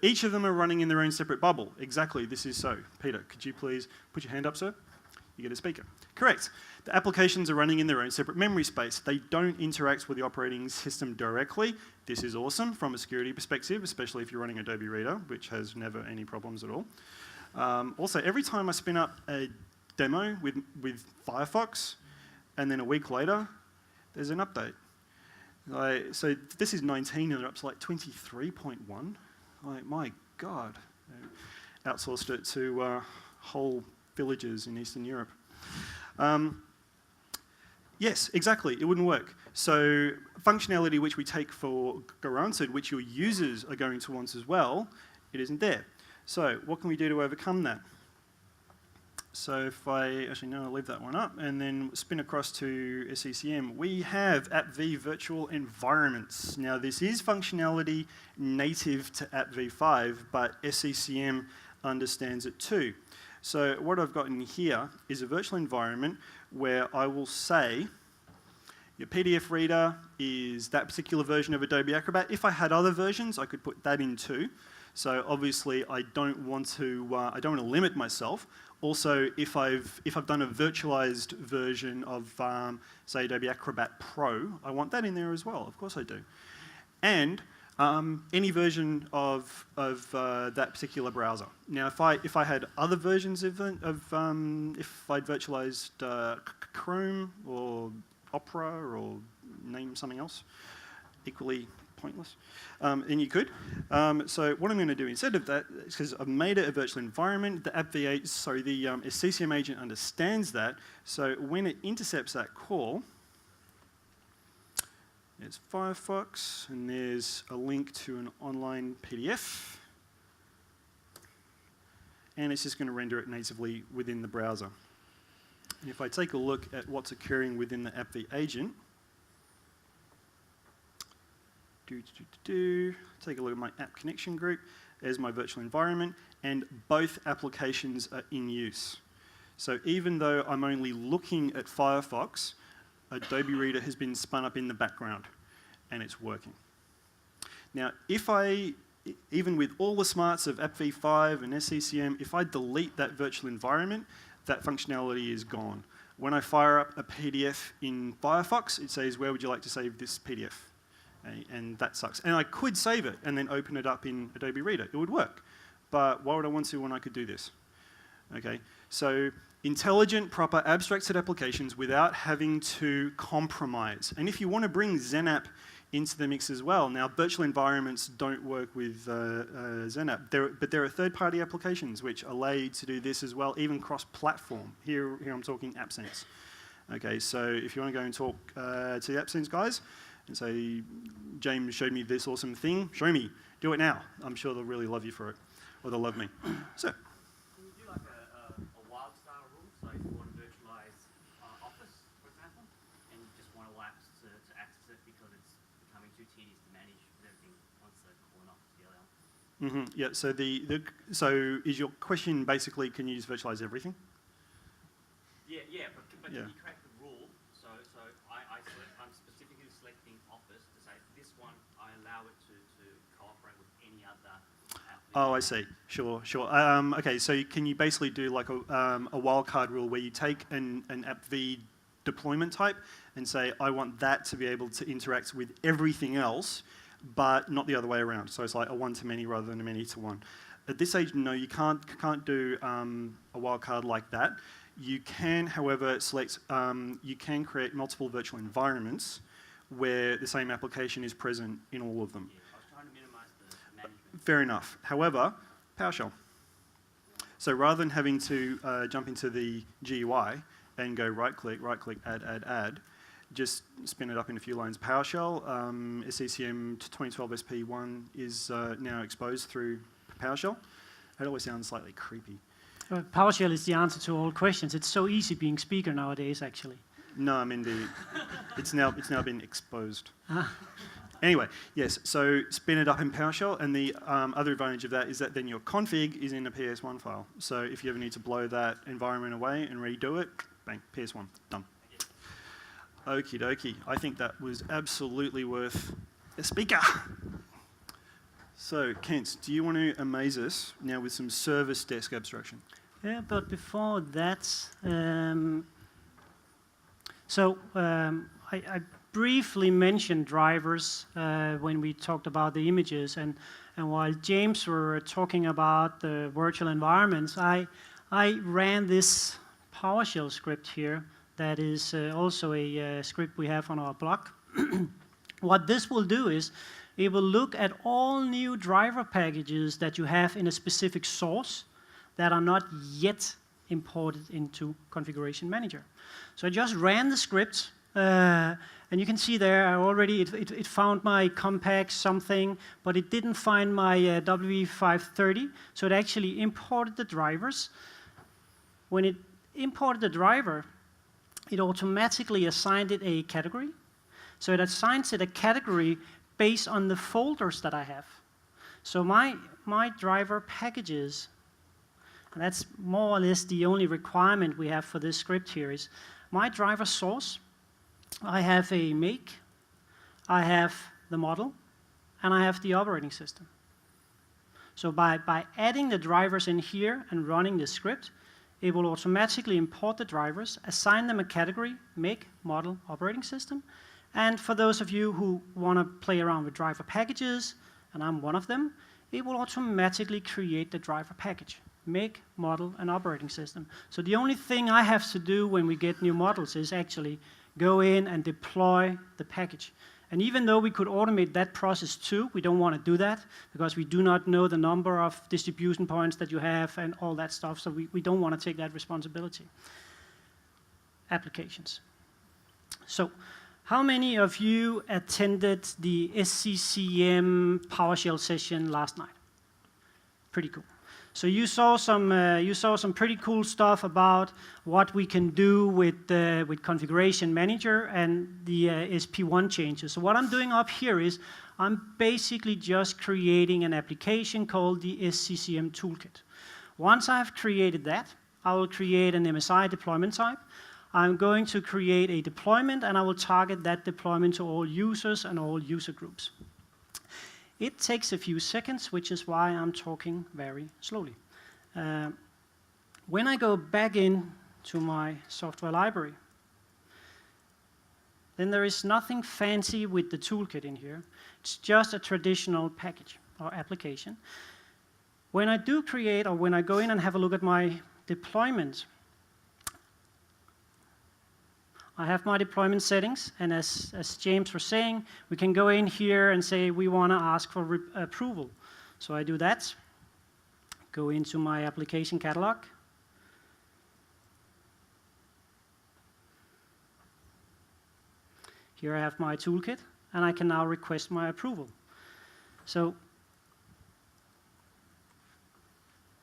Each of them are running in their own separate bubble. Exactly, this is so. Peter, could you please put your hand up, sir? You get a speaker. Correct. The applications are running in their own separate memory space. They don't interact with the operating system directly. This is awesome from a security perspective, especially if you're running Adobe Reader, which has never any problems at all. Also, every time I spin up a demo with Firefox, and then a week later, there's an update. So this is 19, and they're up to like 23.1. Like, my God. Outsourced it to whole villages in Eastern Europe. Yes, exactly, it wouldn't work. So functionality which we take for granted, which your users are going to want as well, it isn't there. So what can we do to overcome that? So if I, actually no, I'll leave that one up and then spin across to SCCM. We have AppV virtual environments. Now this is functionality native to AppV5, but SCCM understands it too. So what I've got in here is a virtual environment where I will say your PDF reader is that particular version of Adobe Acrobat. If I had other versions, I could put that in too. So obviously, I don't want to limit myself. Also, if I've done a virtualized version of, say, Adobe Acrobat Pro, I want that in there as well. Of course, I do. And any version of that particular browser. Now, if I had other versions if I'd virtualized Chrome or Opera or name something else, equally pointless, then you could. So what I'm going to do instead of that is because I've made it a virtual environment. The SCCM agent understands that. So when it intercepts that call, there's Firefox, and there's a link to an online PDF. And it's just going to render it natively within the browser. And if I take a look at what's occurring within the AppV agent, take a look at my app connection group. There's my virtual environment, and both applications are in use. So even though I'm only looking at Firefox, Adobe Reader has been spun up in the background, and it's working. Now, even with all the smarts of AppV5 and SCCM, if I delete that virtual environment, that functionality is gone. When I fire up a PDF in Firefox, it says, where would you like to save this PDF? And that sucks. And I could save it and then open it up in Adobe Reader. It would work. But why would I want to when I could do this? Okay, so intelligent, proper, abstracted applications without having to compromise. And if you want to bring XenApp into the mix as well, now virtual environments don't work with XenApp, but there are third-party applications which allow you to do this as well, even cross-platform. Here I'm talking AppSense. Okay, so if you want to go and talk to the AppSense guys and say, James showed me this awesome thing, show me, do it now. I'm sure they'll really love you for it, or they'll love me. So. Can you do like a wild style rule? So if you want to virtualize Office, for example, and you just want apps to access it because it's becoming too tedious to manage with everything once they're calling off together. Mm-hmm. Yeah. So is your question basically, can you just virtualize everything? Yeah. But Yeah. can you crack the rule? So I'm specifically selecting Office to say this one I allow it to cooperate with any other app. Oh, I see. Sure. Okay, so can you basically do like a wildcard rule where you take an AppV deployment type and say, I want that to be able to interact with everything else, but not the other way around. So it's like a one-to-many rather than a many-to-one. At this stage, no, you can't do a wildcard like that. You can, however, you can create multiple virtual environments where the same application is present in all of them. Yeah, I was trying to minimize the management. Fair enough. However, PowerShell. So rather than having to jump into the GUI and go right-click, add, just spin it up in a few lines. PowerShell, SCCM 2012 SP1 is now exposed through PowerShell. It always sounds slightly creepy. PowerShell is the answer to all questions. It's so easy being speaker nowadays, actually. No, I mean it's now been exposed. Anyway, yes. So spin it up in PowerShell, and the other advantage of that is that then your config is in a PS1 file. So if you ever need to blow that environment away and redo it, bang, PS1, done. Okie dokie. I think that was absolutely worth a speaker. So, Kent, do you want to amaze us now with some service desk abstraction? Yeah, but before that, I briefly mentioned drivers when we talked about the images, and while James were talking about the virtual environments, I ran this PowerShell script here that is also a script we have on our blog. What this will do is it will look at all new driver packages that you have in a specific source that are not yet imported into Configuration Manager. So I just ran the script, and you can see there it found my compact something, but it didn't find my W530, so it actually imported the drivers. When it imported the driver, it automatically assigned it a category. So it assigns it a category based on the folders that I have. So my driver packages, and that's more or less the only requirement we have for this script here, is my driver source. I have a make, I have the model, and I have the operating system. So by adding the drivers in here and running the script, it will automatically import the drivers, assign them a category, make, model, operating system. And for those of you who want to play around with driver packages, and I'm one of them, it will automatically create the driver package, make, model, and operating system. So the only thing I have to do when we get new models is actually go in and deploy the package. And even though we could automate that process too, we don't want to do that because we do not know the number of distribution points that you have and all that stuff, so we don't want to take that responsibility. Applications. So, how many of you attended the SCCM PowerShell session last night? Pretty cool. So you saw some pretty cool stuff about what we can do with Configuration Manager and the SP1 changes. So what I'm doing up here is I'm basically just creating an application called the SCCM Toolkit. Once I've created that, I will create an MSI deployment type. I'm going to create a deployment, and I will target that deployment to all users and all user groups. It takes a few seconds, which is why I'm talking very slowly. When I go back in to my software library, then there is nothing fancy with the toolkit in here. It's just a traditional package or application. When I do create, or when I go in and have a look at my deployment, I have my deployment settings, and as James was saying, we can go in here and say we want to ask for approval. So I do that, go into my application catalog, here I have my toolkit, and I can now request my approval. So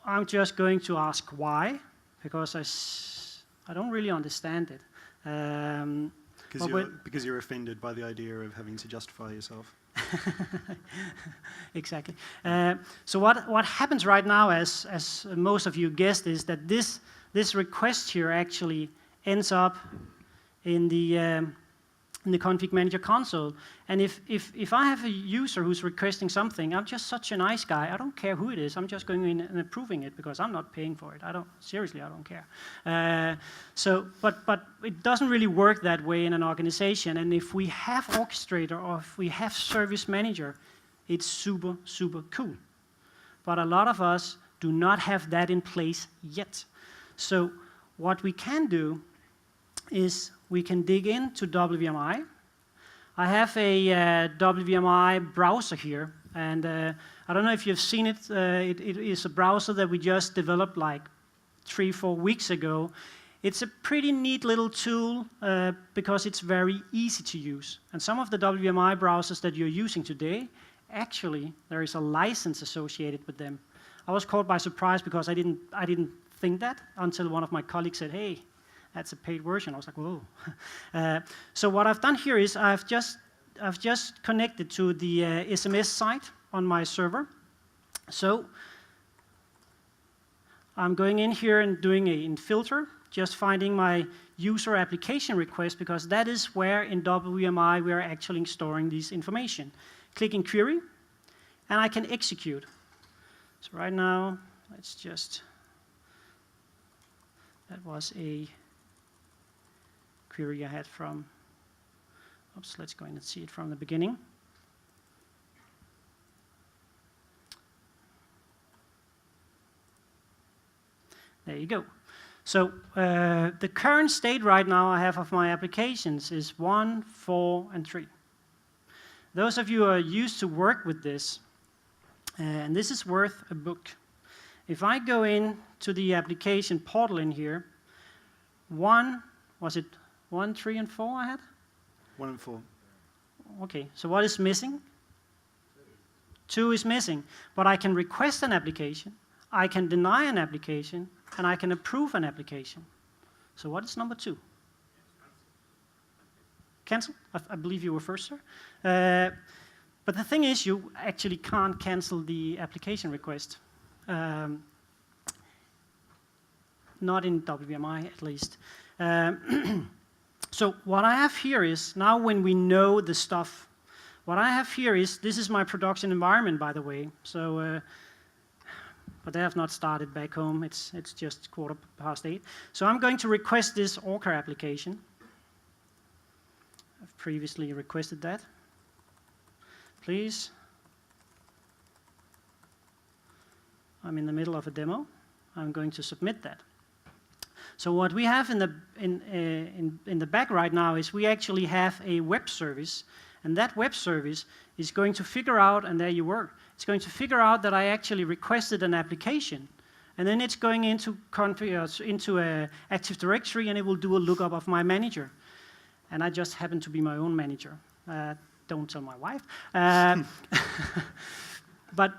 I'm just going to ask why, because I don't really understand it. Because you're offended by the idea of having to justify yourself. Exactly. So what happens right now, as most of you guessed, is that this request here actually ends up in the config manager console. And if I have a user who's requesting something, I'm just such a nice guy. I don't care who it is. I'm just going in and approving it because I'm not paying for it. I don't care. But it doesn't really work that way in an organization. And if we have Orchestrator or if we have Service Manager, it's super, super cool. But a lot of us do not have that in place yet. So what we can do is we can dig into WMI. I have a WMI browser here, and I don't know if you've seen it. It is a browser that we just developed like 3-4 weeks ago. It's a pretty neat little tool because it's very easy to use. And some of the WMI browsers that you're using today, actually, there is a license associated with them. I was caught by surprise because I didn't think that until one of my colleagues said, "Hey, that's a paid version." I was like, whoa. So what I've done here is I've just connected to the SMS site on my server. So I'm going in here and doing a filter, just finding my user application request, because that is where in WMI we are actually storing this information. Clicking query, and I can execute. So right now, let's just, that was a query I had from, oops, let's go in and see it from the beginning. There you go. So the current state right now I have of my applications is 1, 4, and 3. Those of you who are used to work with this, and this is worth a book. If I go in to the application portal in here, was it 1, 3, and 4 I had? 1 and 4. Okay, so what is missing? 2 is missing, but I can request an application, I can deny an application, and I can approve an application. So what is number 2? Cancel? I believe you were first, sir. But the thing is, you actually can't cancel the application request. Not in WMI, at least. So what I have here is, now when we know the stuff, what I have here is, this is my production environment, by the way. So, but they have not started back home. It's just 8:15. So I'm going to request this Orca application. I've previously requested that. Please. I'm in the middle of a demo. I'm going to submit that. So what we have in the back right now is we actually have a web service, and that web service is going to figure out, and there you were, it's going to figure out that I actually requested an application, and then it's going into a Active Directory, and it will do a lookup of my manager, and I just happen to be my own manager. Don't tell my wife. But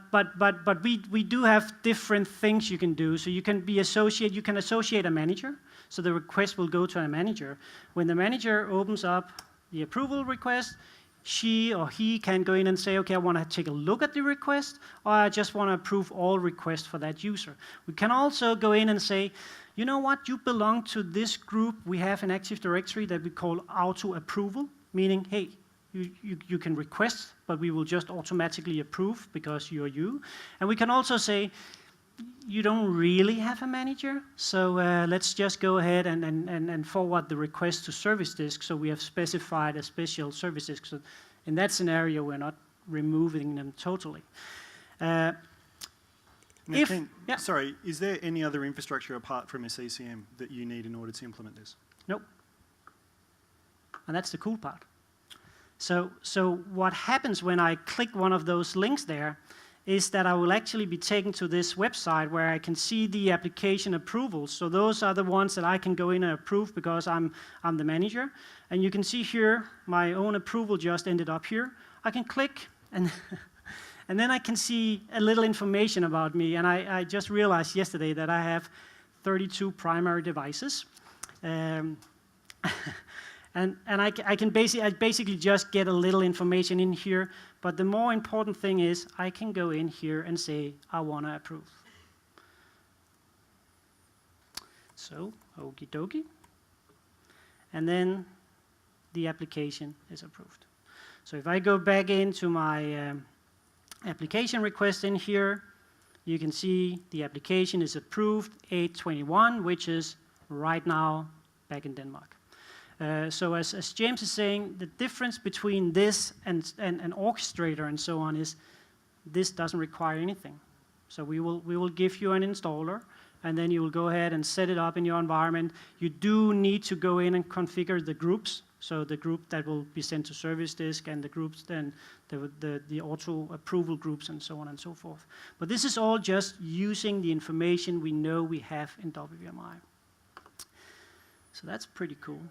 we do have different things you can do. So you can associate a manager. So the request will go to a manager. When the manager opens up the approval request, she or he can go in and say, okay, I want to take a look at the request, or I just want to approve all requests for that user. We can also go in and say, you know what, you belong to this group. We have an Active Directory that we call auto approval, meaning, hey, you can request, but we will just automatically approve because you're you. And we can also say, you don't really have a manager, so let's just go ahead and forward the request to service disk, so we have specified a special service disk. So in that scenario, we're not removing them totally. Sorry, is there any other infrastructure apart from a CCM that you need in order to implement this? Nope. And that's the cool part. So what happens when I click one of those links there is that I will actually be taken to this website where I can see the application approvals. So those are the ones that I can go in and approve because I'm the manager. And you can see here, my own approval just ended up here. I can click, and and then I can see a little information about me. And I just realized yesterday that I have 32 primary devices. And I basically just get a little information in here, but the more important thing is I can go in here and say, I want to approve. So, okie dokie. And then the application is approved. So if I go back into my application request in here, you can see the application is approved 8/21, which is right now back in Denmark. So as James is saying, the difference between this and an orchestrator and so on is this doesn't require anything. So we will give you an installer, and then you will go ahead and set it up in your environment. You do need to go in and configure the groups. So the group that will be sent to service disk, and the groups then the auto approval groups, and so on and so forth. But this is all just using the information we know we have in WMI. So that's pretty cool.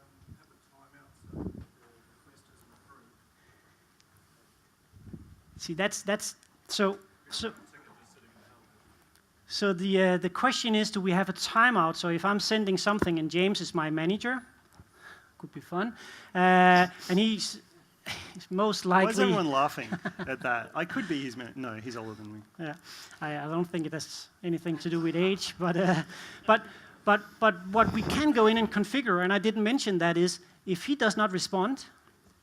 See, that's so. So the question is, do we have a timeout? So if I'm sending something and James is my manager, could be fun, and he's most likely. Why is everyone laughing at that? I could be his manager. No, he's older than me. Yeah, I don't think it has anything to do with age, but what we can go in and configure, and I didn't mention that, is if he does not respond,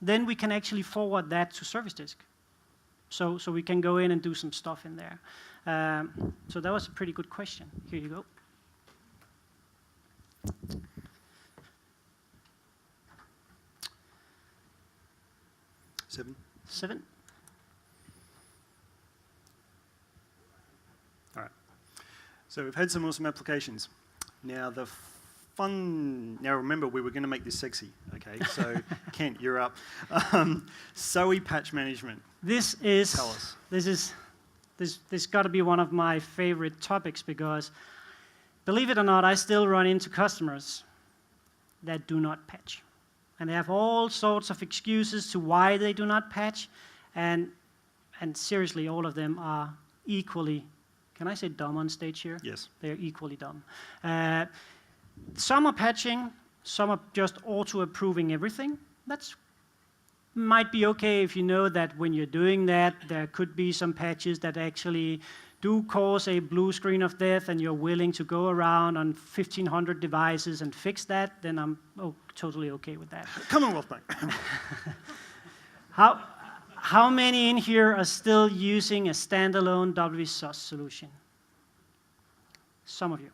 then we can actually forward that to service disk. So we can go in and do some stuff in there. So that was a pretty good question. Here you go. Seven. All right. So we've had some awesome applications. Now now remember, we were going to make this sexy, okay? So Kent, you're up. SOE patch management. Tell us. This got to be one of my favorite topics because, believe it or not, I still run into customers that do not patch. And they have all sorts of excuses to why they do not patch. And seriously, all of them are equally, can I say dumb on stage here? Yes. They're equally dumb. Some are patching, some are just auto-approving everything. That's might be okay if you know that when you're doing that, there could be some patches that actually do cause a blue screen of death and you're willing to go around on 1,500 devices and fix that, then I'm totally okay with that. Commonwealth Bank. How many in here are still using a standalone WSOS solution? Some of you.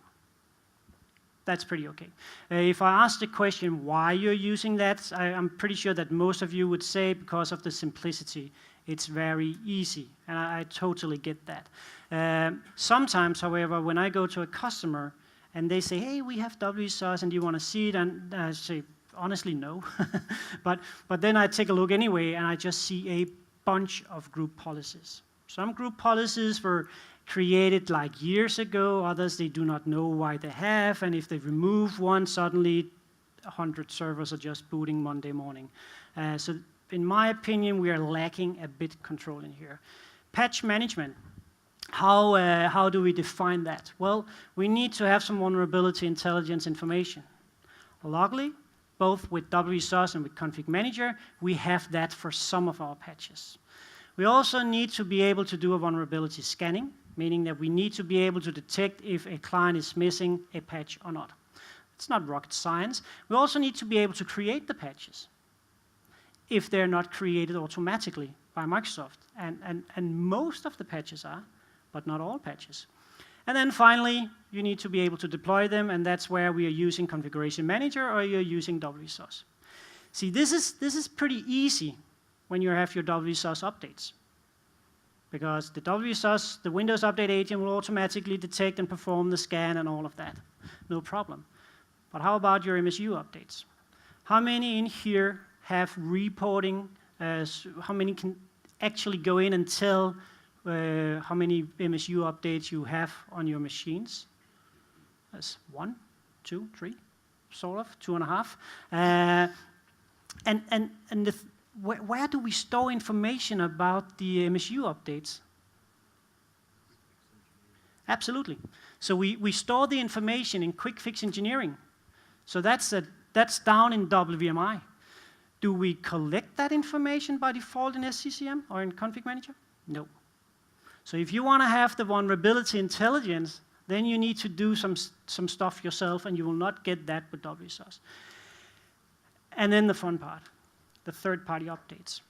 That's pretty okay. If I ask the question why you're using that, I'm pretty sure that most of you would say because of the simplicity. It's very easy, and I totally get that. Sometimes, however, when I go to a customer and they say, hey, we have WSOS and do you want to see it? And I say, honestly, no. but then I take a look anyway and I just see a bunch of group policies. Some group policies were created like years ago, others they do not know why they have, and if they remove one, suddenly 100 servers are just booting Monday morning. So in my opinion, we are lacking a bit control in here. Patch management, how do we define that? Well, we need to have some vulnerability intelligence information. Luckily, both with WSOS and with Config Manager, we have that for some of our patches. We also need to be able to do a vulnerability scanning, meaning that we need to be able to detect if a client is missing a patch or not. It's not rocket science. We also need to be able to create the patches if they're not created automatically by Microsoft. And most of the patches are, but not all patches. And then finally, you need to be able to deploy them, and that's where we are using Configuration Manager or you're using WSOS. See, this is pretty easy when you have your WSOS updates. Because the WSOS, the Windows Update agent, will automatically detect and perform the scan and all of that. No problem. But how about your MSU updates? How many in here have reporting? How many can actually go in and tell how many MSU updates you have on your machines? That's 1, 2, 3, sort of, 2.5. Where do we store information about the MSU updates? Absolutely. So we store the information in quick fix engineering. So that's down in WMI. Do we collect that information by default in SCCM or in Config Manager? No. So if you want to have the vulnerability intelligence, then you need to do some stuff yourself, and you will not get that with WSOS. And then the fun part. The third-party updates.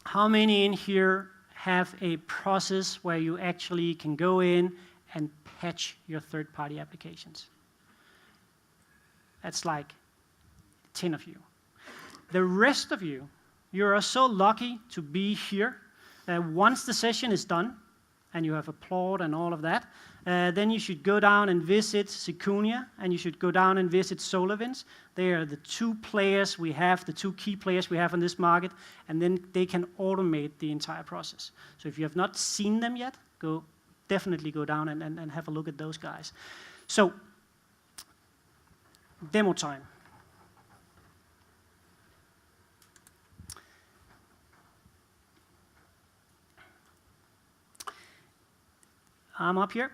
How many in here have a process where you actually can go in and patch your third-party applications? That's like 10 of you. The rest of you, you are so lucky to be here that once the session is done, and you have applaud and all of that, then you should go down and visit Secunia, and you should go down and visit SolarWinds. They are the two players we have, the two key players we have in this market, and then they can automate the entire process. So if you have not seen them yet, definitely go down and have a look at those guys. So, demo time. I'm up here.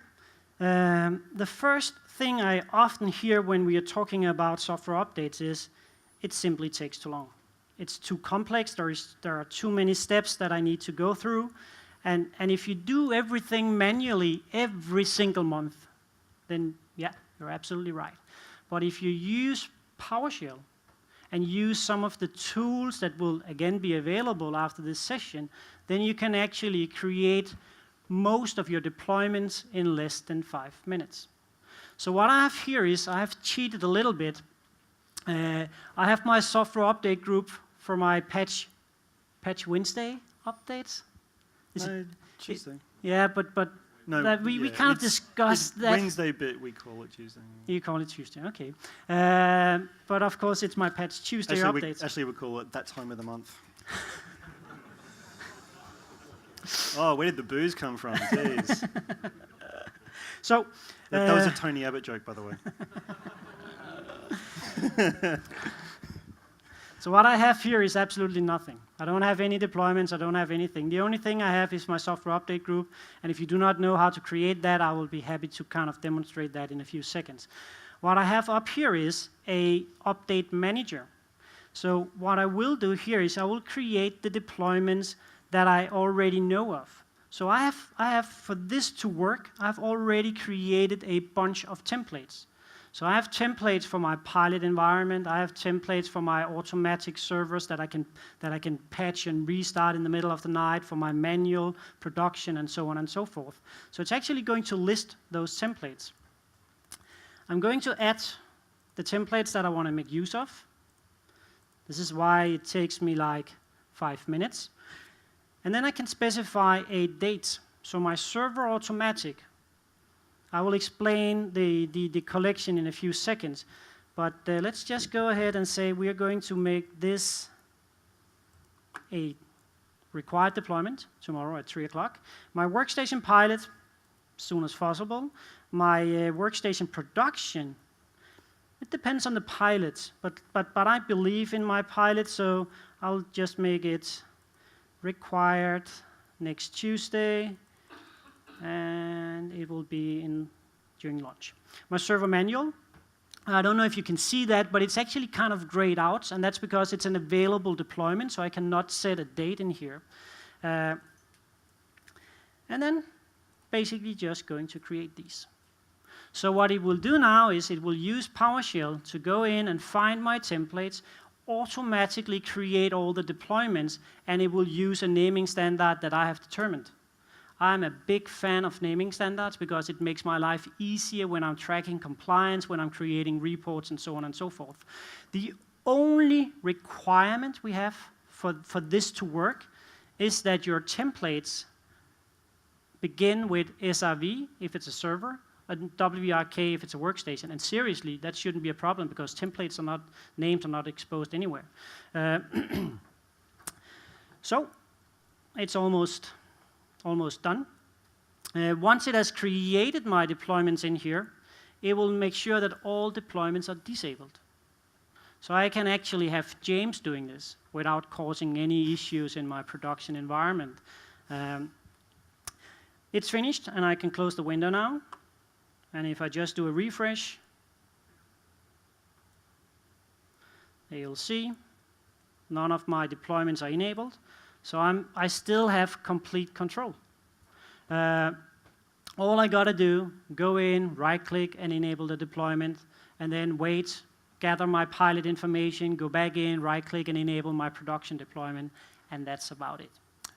The first thing I often hear when we are talking about software updates is it simply takes too long. It's too complex. There are too many steps that I need to go through. And if you do everything manually every single month, then yeah, you're absolutely right. But if you use PowerShell and use some of the tools that will again be available after this session, then you can actually create most of your deployments in less than 5 minutes. So what I have here is I have cheated a little bit. I have my software update group for my Patch Wednesday updates. Is it Tuesday. yeah, but No, that we kind of discussed that. Wednesday, but we call it Tuesday. You call it Tuesday, okay. But of course, it's my Patch Tuesday updates. Actually, we call it that time of the month. Oh, where did the booze come from? Jeez. So That was a Tony Abbott joke, by the way. So what I have here is absolutely nothing. I don't have any deployments, I don't have anything. The only thing I have is my software update group, and if you do not know how to create that, I will be happy to kind of demonstrate that in a few seconds. What I have up here is a update manager. So what I will do here is I will create the deployments that I already know of. So I have for this to work, I've already created a bunch of templates. So I have templates for my pilot environment. I have templates for my automatic servers that I can patch and restart in the middle of the night, for my manual production, and so on and so forth. So it's actually going to list those templates. I'm going to add the templates that I want to make use of. This is why it takes me like 5 minutes. And then I can specify a date. So my server automatic, I will explain the collection in a few seconds. But let's just go ahead and say we are going to make this a required deployment tomorrow at 3 o'clock. My workstation pilot, as soon as possible. My workstation production, it depends on the pilot, but I believe in my pilot, so I'll just make it required next Tuesday, and it will be during lunch. My server manual, I don't know if you can see that, but it's actually kind of grayed out, and that's because it's an available deployment, so I cannot set a date in here. And then basically just going to create these. So what it will do now is it will use PowerShell to go in and find my templates, automatically create all the deployments, and it will use a naming standard that I have determined. I'm a big fan of naming standards because it makes my life easier when I'm tracking compliance, when I'm creating reports, and so on and so forth. The only requirement we have for this to work is that your templates begin with SRV if it's a server, and WRK if it's a workstation. And seriously, that shouldn't be a problem because templates are not, names are not exposed anywhere. So it's almost done. Once it has created my deployments in here, it will make sure that all deployments are disabled. So I can actually have James doing this without causing any issues in my production environment. It's finished, and I can close the window now. And if I just do a refresh, you'll see none of my deployments are enabled. So I still have complete control. All I got to do, go in, right-click, and enable the deployment, and then wait, gather my pilot information, go back in, right-click, and enable my production deployment, and that's about it.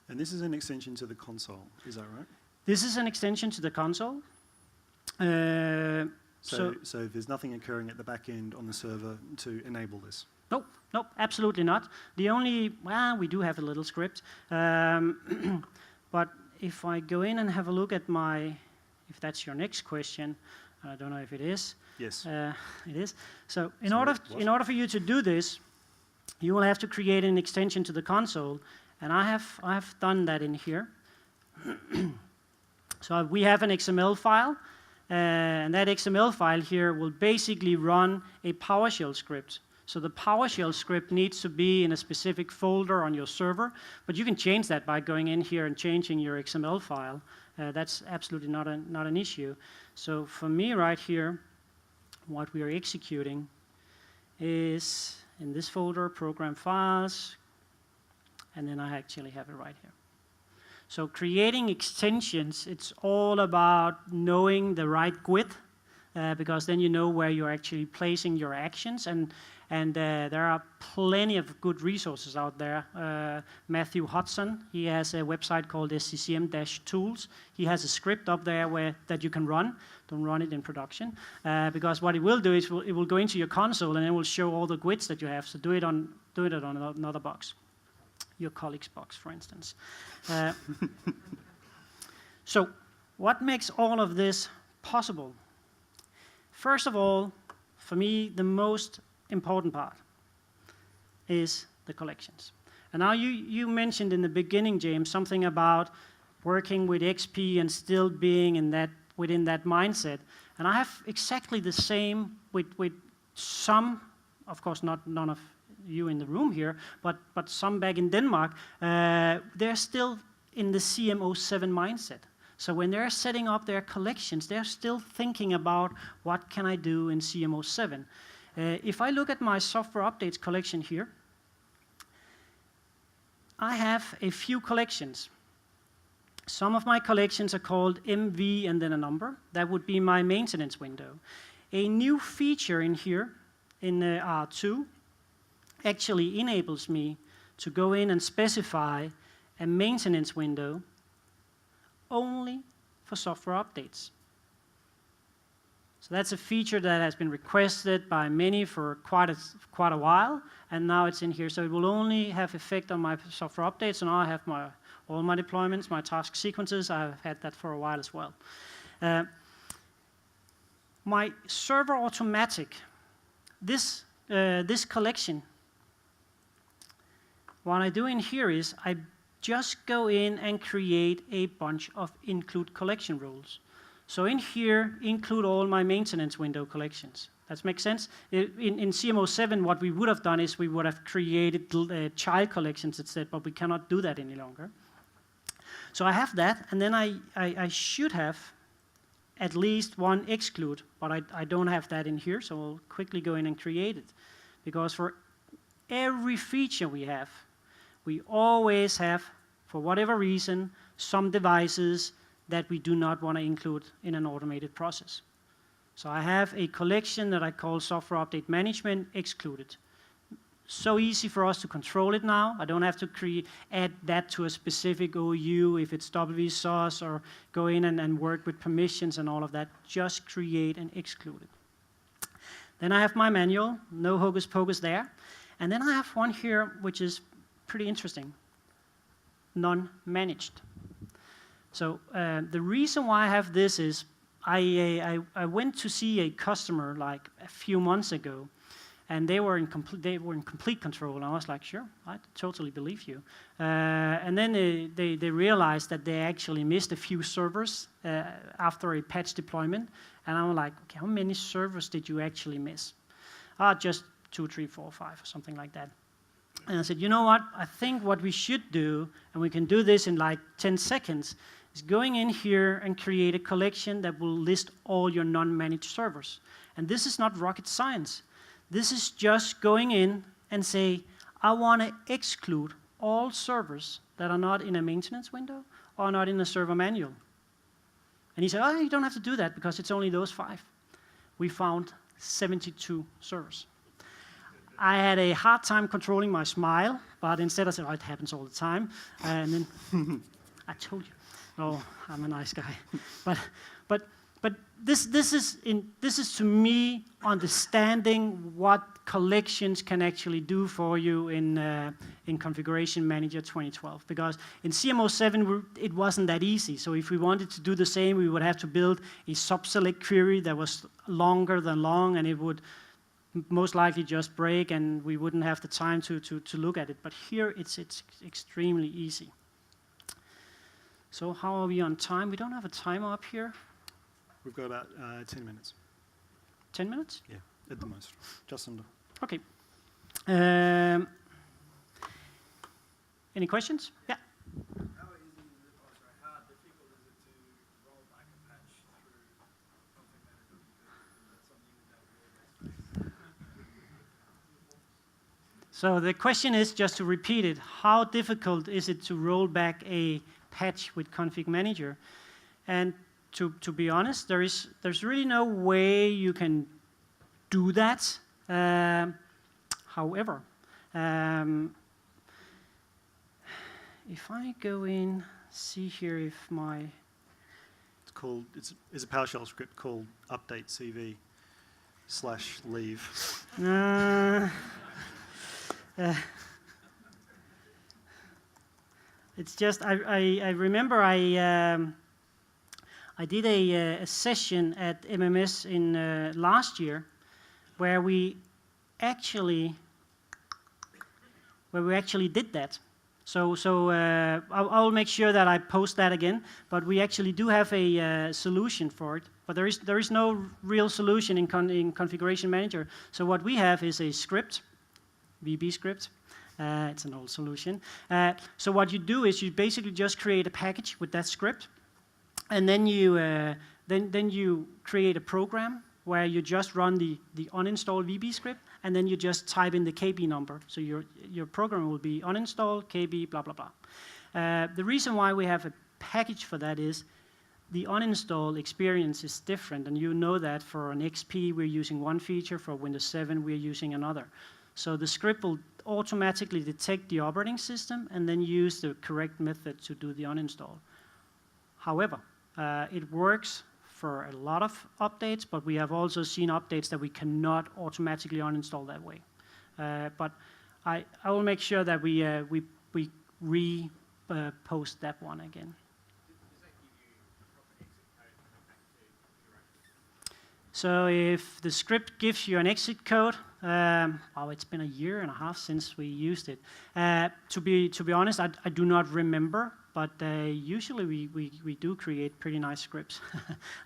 And this is an extension to the console, is that right? This is an extension to the console. So there's nothing occurring at the back end on the server to enable this? Nope, absolutely not. The only, well, we do have a little script. But if I go in and have a look at my, if that's your next question, I don't know if it is. Yes. It is. So in order for you to do this, you will have to create an extension to the console, and I have done that in here. So we have an XML file, and that XML file here will basically run a PowerShell script. So the PowerShell script needs to be in a specific folder on your server, but you can change that by going in here and changing your XML file. That's absolutely not an issue. So for me right here, what we are executing is in this folder, program files, and then I actually have it right here. So creating extensions, it's all about knowing the right width because then you know where you're actually placing your actions, and there are plenty of good resources out there. Matthew Hudson, he has a website called SCCM-Tools. He has a script up there that you can run. Don't run it in production, because what it will do is it will go into your console and it will show all the GUIDs that you have. So do it on another box, your colleague's box, for instance. So what makes all of this possible? First of all, for me, the most important part is the collections. And now you mentioned in the beginning, James, something about working with XP and still being within that mindset. And I have exactly the same with some, of course none of you in the room here, but some back in Denmark, they're still in the CM07 mindset. So when they're setting up their collections, they're still thinking about what can I do in CM07. If I look at my software updates collection here, I have a few collections. Some of my collections are called MV and then a number. That would be my maintenance window. A new feature in here, in R2, actually enables me to go in and specify a maintenance window only for software updates. So that's a feature that has been requested by many for quite a while, and now it's in here. So it will only have effect on my software updates, and now I have all my deployments, my task sequences. I've had that for a while as well. My server automatic, this collection, what I do in here is I just go in and create a bunch of include collection rules. So in here, include all my maintenance window collections. That makes sense? In CM07, what we would have done is we would have created child collections instead, but we cannot do that any longer. So I have that, and then I should have at least one exclude, but I don't have that in here, so I'll quickly go in and create it. Because for every feature we always have, for whatever reason, some devices that we do not want to include in an automated process. So I have a collection that I call software update management excluded. So easy for us to control it now. I don't have to add that to a specific OU if it's WSOS or go in and work with permissions and all of that. Just create and exclude it. Then I have my manual, no hocus pocus there. And then I have one here which is pretty interesting, non-managed. So the reason why I have this is I went to see a customer like a few months ago, and they were in complete control. And I was like, sure, I totally believe you. And then they realized that they actually missed a few servers after a patch deployment. And I was like, okay, how many servers did you actually miss? Just 2, 3, 4, 5, or something like that. And I said, you know what? I think what we should do, and we can do this in like 10 seconds, is going in here and create a collection that will list all your non-managed servers. And this is not rocket science. This is just going in and say, I want to exclude all servers that are not in a maintenance window or not in a server manual. And he said, oh, you don't have to do that because it's only those 5. We found 72 servers. I had a hard time controlling my smile, but instead I said, oh, it happens all the time. And then I told you, oh, I'm a nice guy. But this is to me understanding what collections can actually do for you in Configuration Manager 2012. Because in CM07 it wasn't that easy. So if we wanted to do the same, we would have to build a sub-select query that was longer than long, and it would most likely just break, and we wouldn't have the time to look at it. But here it's extremely easy. So how are we on time? We don't have a timer up here. We've got about 10 minutes. 10 minutes? Yeah, at the most. Just under. Okay. Any questions? Yeah. How difficult is it to roll back a patch through config manager? Because that's something that we always face. So the question is, just to repeat it, how difficult is it to roll back a patch with config manager? And to be honest, there's really no way you can do that. However, if I go in, see here if my it's a PowerShell script called update CV /leave. It's just I remember I did a session at MMS in last year where we actually did that. So I'll make sure that I post that again. But we actually do have a solution for it. But there is no real solution in Configuration Manager. So what we have is a script, VB script. It's an old solution. So what you do is you basically just create a package with that script, and then you then you create a program where you just run the uninstall VB script, and then you just type in the KB number. So your program will be uninstall KB blah blah blah. The reason why we have a package for that is the uninstall experience is different, and you know that for an XP we're using one feature, for Windows 7 we're using another. So the script will automatically detect the operating system and then use the correct method to do the uninstall. However, it works for a lot of updates, but we have also seen updates that we cannot automatically uninstall that way. But I will make sure that we post that one again. So if the script gives you an exit code, well, it's been a year and a half since we used it. To be honest, I do not remember, but usually we do create pretty nice scripts.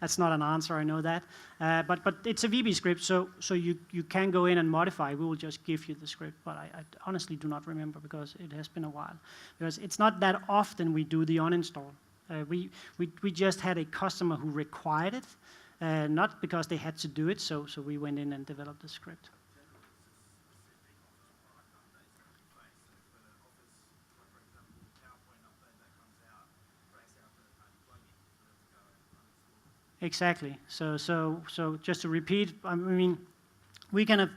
That's not an answer, I know that. But it's a VB script, so you can go in and modify. We will just give you the script, but I honestly do not remember because it has been a while. Because it's not that often we do the uninstall. We just had a customer who required it. Not because they had to do it, so we went in and developed the script. Exactly. So just to repeat, I mean, we can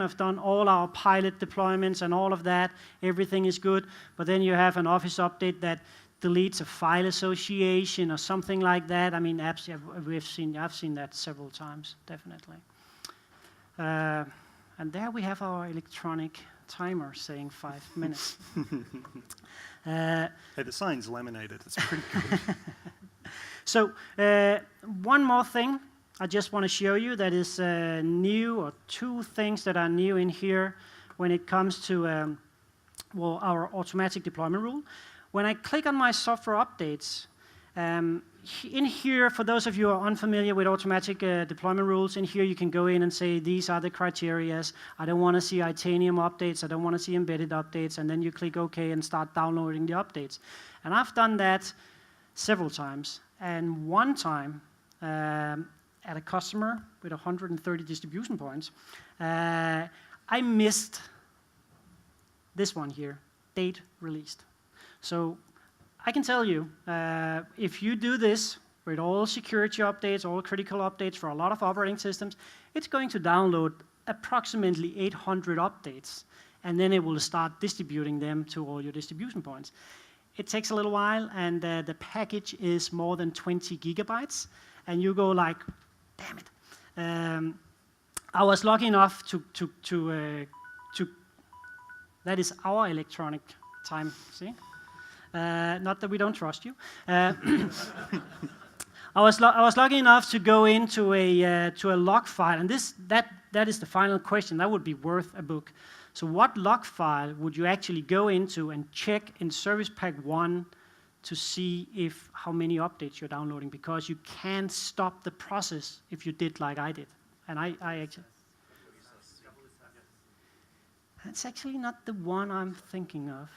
have done all our pilot deployments and all of that. Everything is good, but then you have an Office update that deletes a file association or something like that. I mean, apps I've seen that several times, definitely. And there we have our electronic timer saying 5 minutes. Hey, the sign's laminated. It's pretty good. So one more thing I just want to show you that is new, or two things that are new in here when it comes to well, our automatic deployment rule. When I click on my software updates, in here, for those of you who are unfamiliar with automatic deployment rules, in here you can go in and say, these are the criteria. I don't want to see Itanium updates. I don't want to see embedded updates. And then you click OK and start downloading the updates. And I've done that several times. And one time, at a customer with 130 distribution points, I missed this one here, date released. So I can tell you, if you do this with all security updates, all critical updates for a lot of operating systems, it's going to download approximately 800 updates, and then it will start distributing them to all your distribution points. It takes a little while, and the package is more than 20 gigabytes, and you go like, damn it. I was lucky enough to that is our electronic time, see? Not that we don't trust you. I was lucky enough to go into a log file, and that is the final question. That would be worth a book. So what log file would you actually go into and check in Service Pack 1 to see how many updates you're downloading? Because you can't stop the process if you did like I did. And I actually... That's actually not the one I'm thinking of.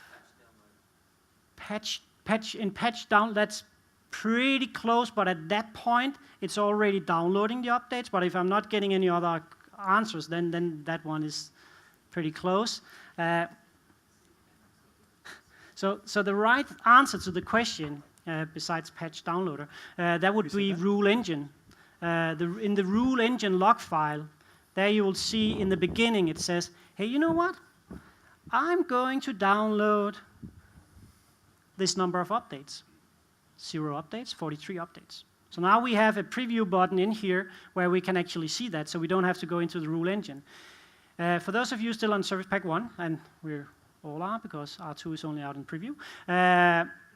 Patch down, that's pretty close, but at that point, it's already downloading the updates. But if I'm not getting any other answers, then that one is pretty close. So the right answer to the question besides patch downloader. That would be rule engine. In the rule engine log file, there you will see in the beginning it says, hey, you know what? I'm going to download this number of updates. 0 updates, 43 updates. So now we have a preview button in here where we can actually see that, so we don't have to go into the rule engine. For those of you still on Service Pack 1, and we all are because R2 is only out in preview,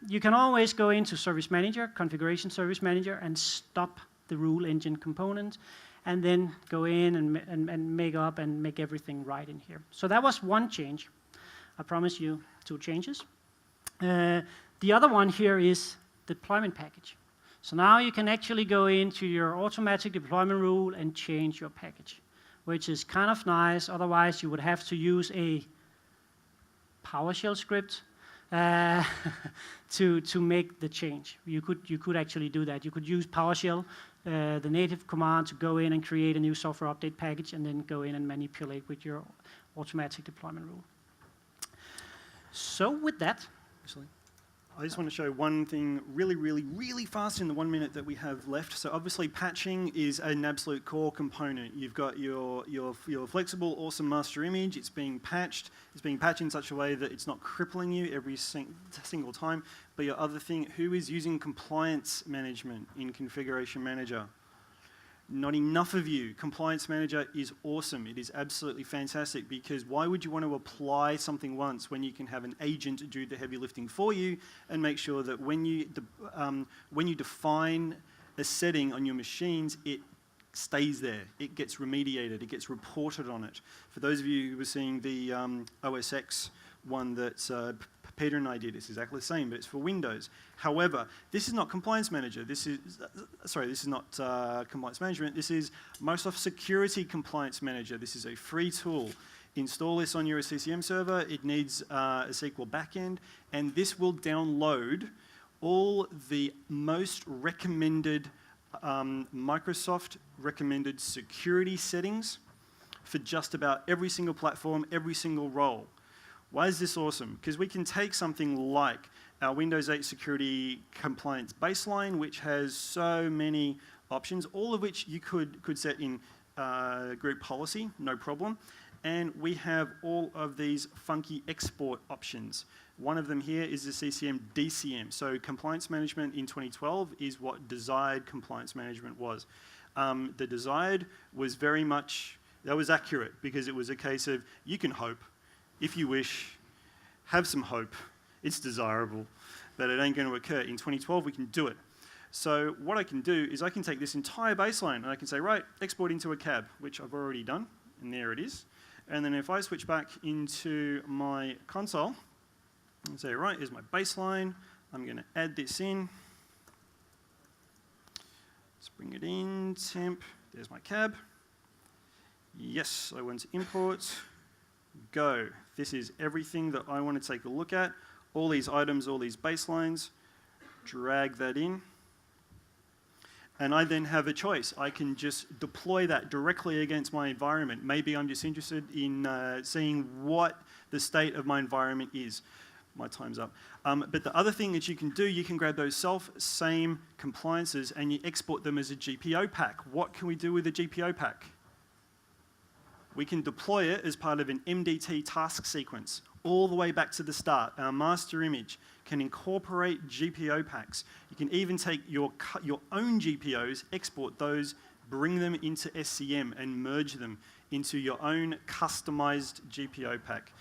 you can always go into Service Manager, Configuration Service Manager, and stop the rule engine component, and then go in and make everything right in here. So that was one change. I promise you 2 changes. The other one here is deployment package. So now you can actually go into your automatic deployment rule and change your package, which is kind of nice. Otherwise, you would have to use a PowerShell script to make the change. You could actually do that. You could use PowerShell, the native command, to go in and create a new software update package and then go in and manipulate with your automatic deployment rule. So with that, I just want to show one thing really fast in the 1 minute that we have left. So obviously patching is an absolute core component. You've got your flexible, awesome master image. It's being patched. It's being patched in such a way that it's not crippling you every single time. But your other thing, who is using compliance management in Configuration Manager? Not enough of you. Compliance Manager is awesome. It is absolutely fantastic, because why would you want to apply something once when you can have an agent do the heavy lifting for you and make sure that when you define a setting on your machines, it stays there. It gets remediated. It gets reported on it. For those of you who were seeing the OS X one that Peter and I did, it's exactly the same, but it's for Windows. However, this is not Compliance Manager. This is not Compliance Management. This is Microsoft Security Compliance Manager. This is a free tool. Install this on your CCM server. It needs a SQL backend, and this will download all the most recommended Microsoft recommended security settings for just about every single platform, every single role. Why is this awesome? Because we can take something like our Windows 8 Security Compliance Baseline, which has so many options, all of which you could set in group policy, no problem. And we have all of these funky export options. One of them here is the CCM DCM. So compliance management in 2012 is what desired compliance management was. The desired was very much, that was accurate, because it was a case of, you can hope. If you wish, have some hope. It's desirable, but it ain't going to occur. In 2012, we can do it. So what I can do is I can take this entire baseline and I can say, right, export into a cab, which I've already done, and there it is. And then if I switch back into my console and say, right, here's my baseline. I'm going to add this in. Let's bring it in, temp. There's my cab. Yes, I want to import. Go. This is everything that I want to take a look at. All these items, all these baselines. Drag that in. And I then have a choice. I can just deploy that directly against my environment. Maybe I'm just interested in seeing what the state of my environment is. My time's up. But the other thing that you can do, you can grab those same compliances and you export them as a GPO pack. What can we do with a GPO pack? We can deploy it as part of an MDT task sequence all the way back to the start. Our master image can incorporate GPO packs. You can even take your own GPOs, export those, bring them into SCM and merge them into your own customized GPO pack.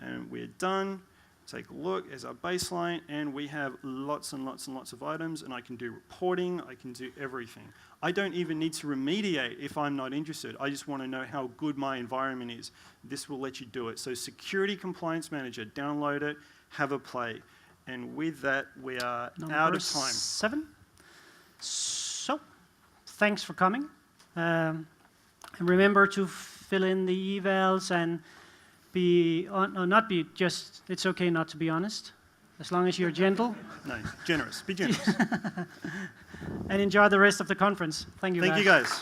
And we're done. Take a look, there's our baseline, and we have lots and lots and lots of items, and I can do reporting, I can do everything. I don't even need to remediate if I'm not interested. I just want to know how good my environment is. This will let you do it. So Security Compliance Manager, download it, have a play. And with that, we are out of time. 7. So, thanks for coming. And remember to fill in the evals and it's okay not to be honest, as long as you're gentle. No, generous, be generous. And enjoy the rest of the conference. Thank you, guys. Thank you, guys.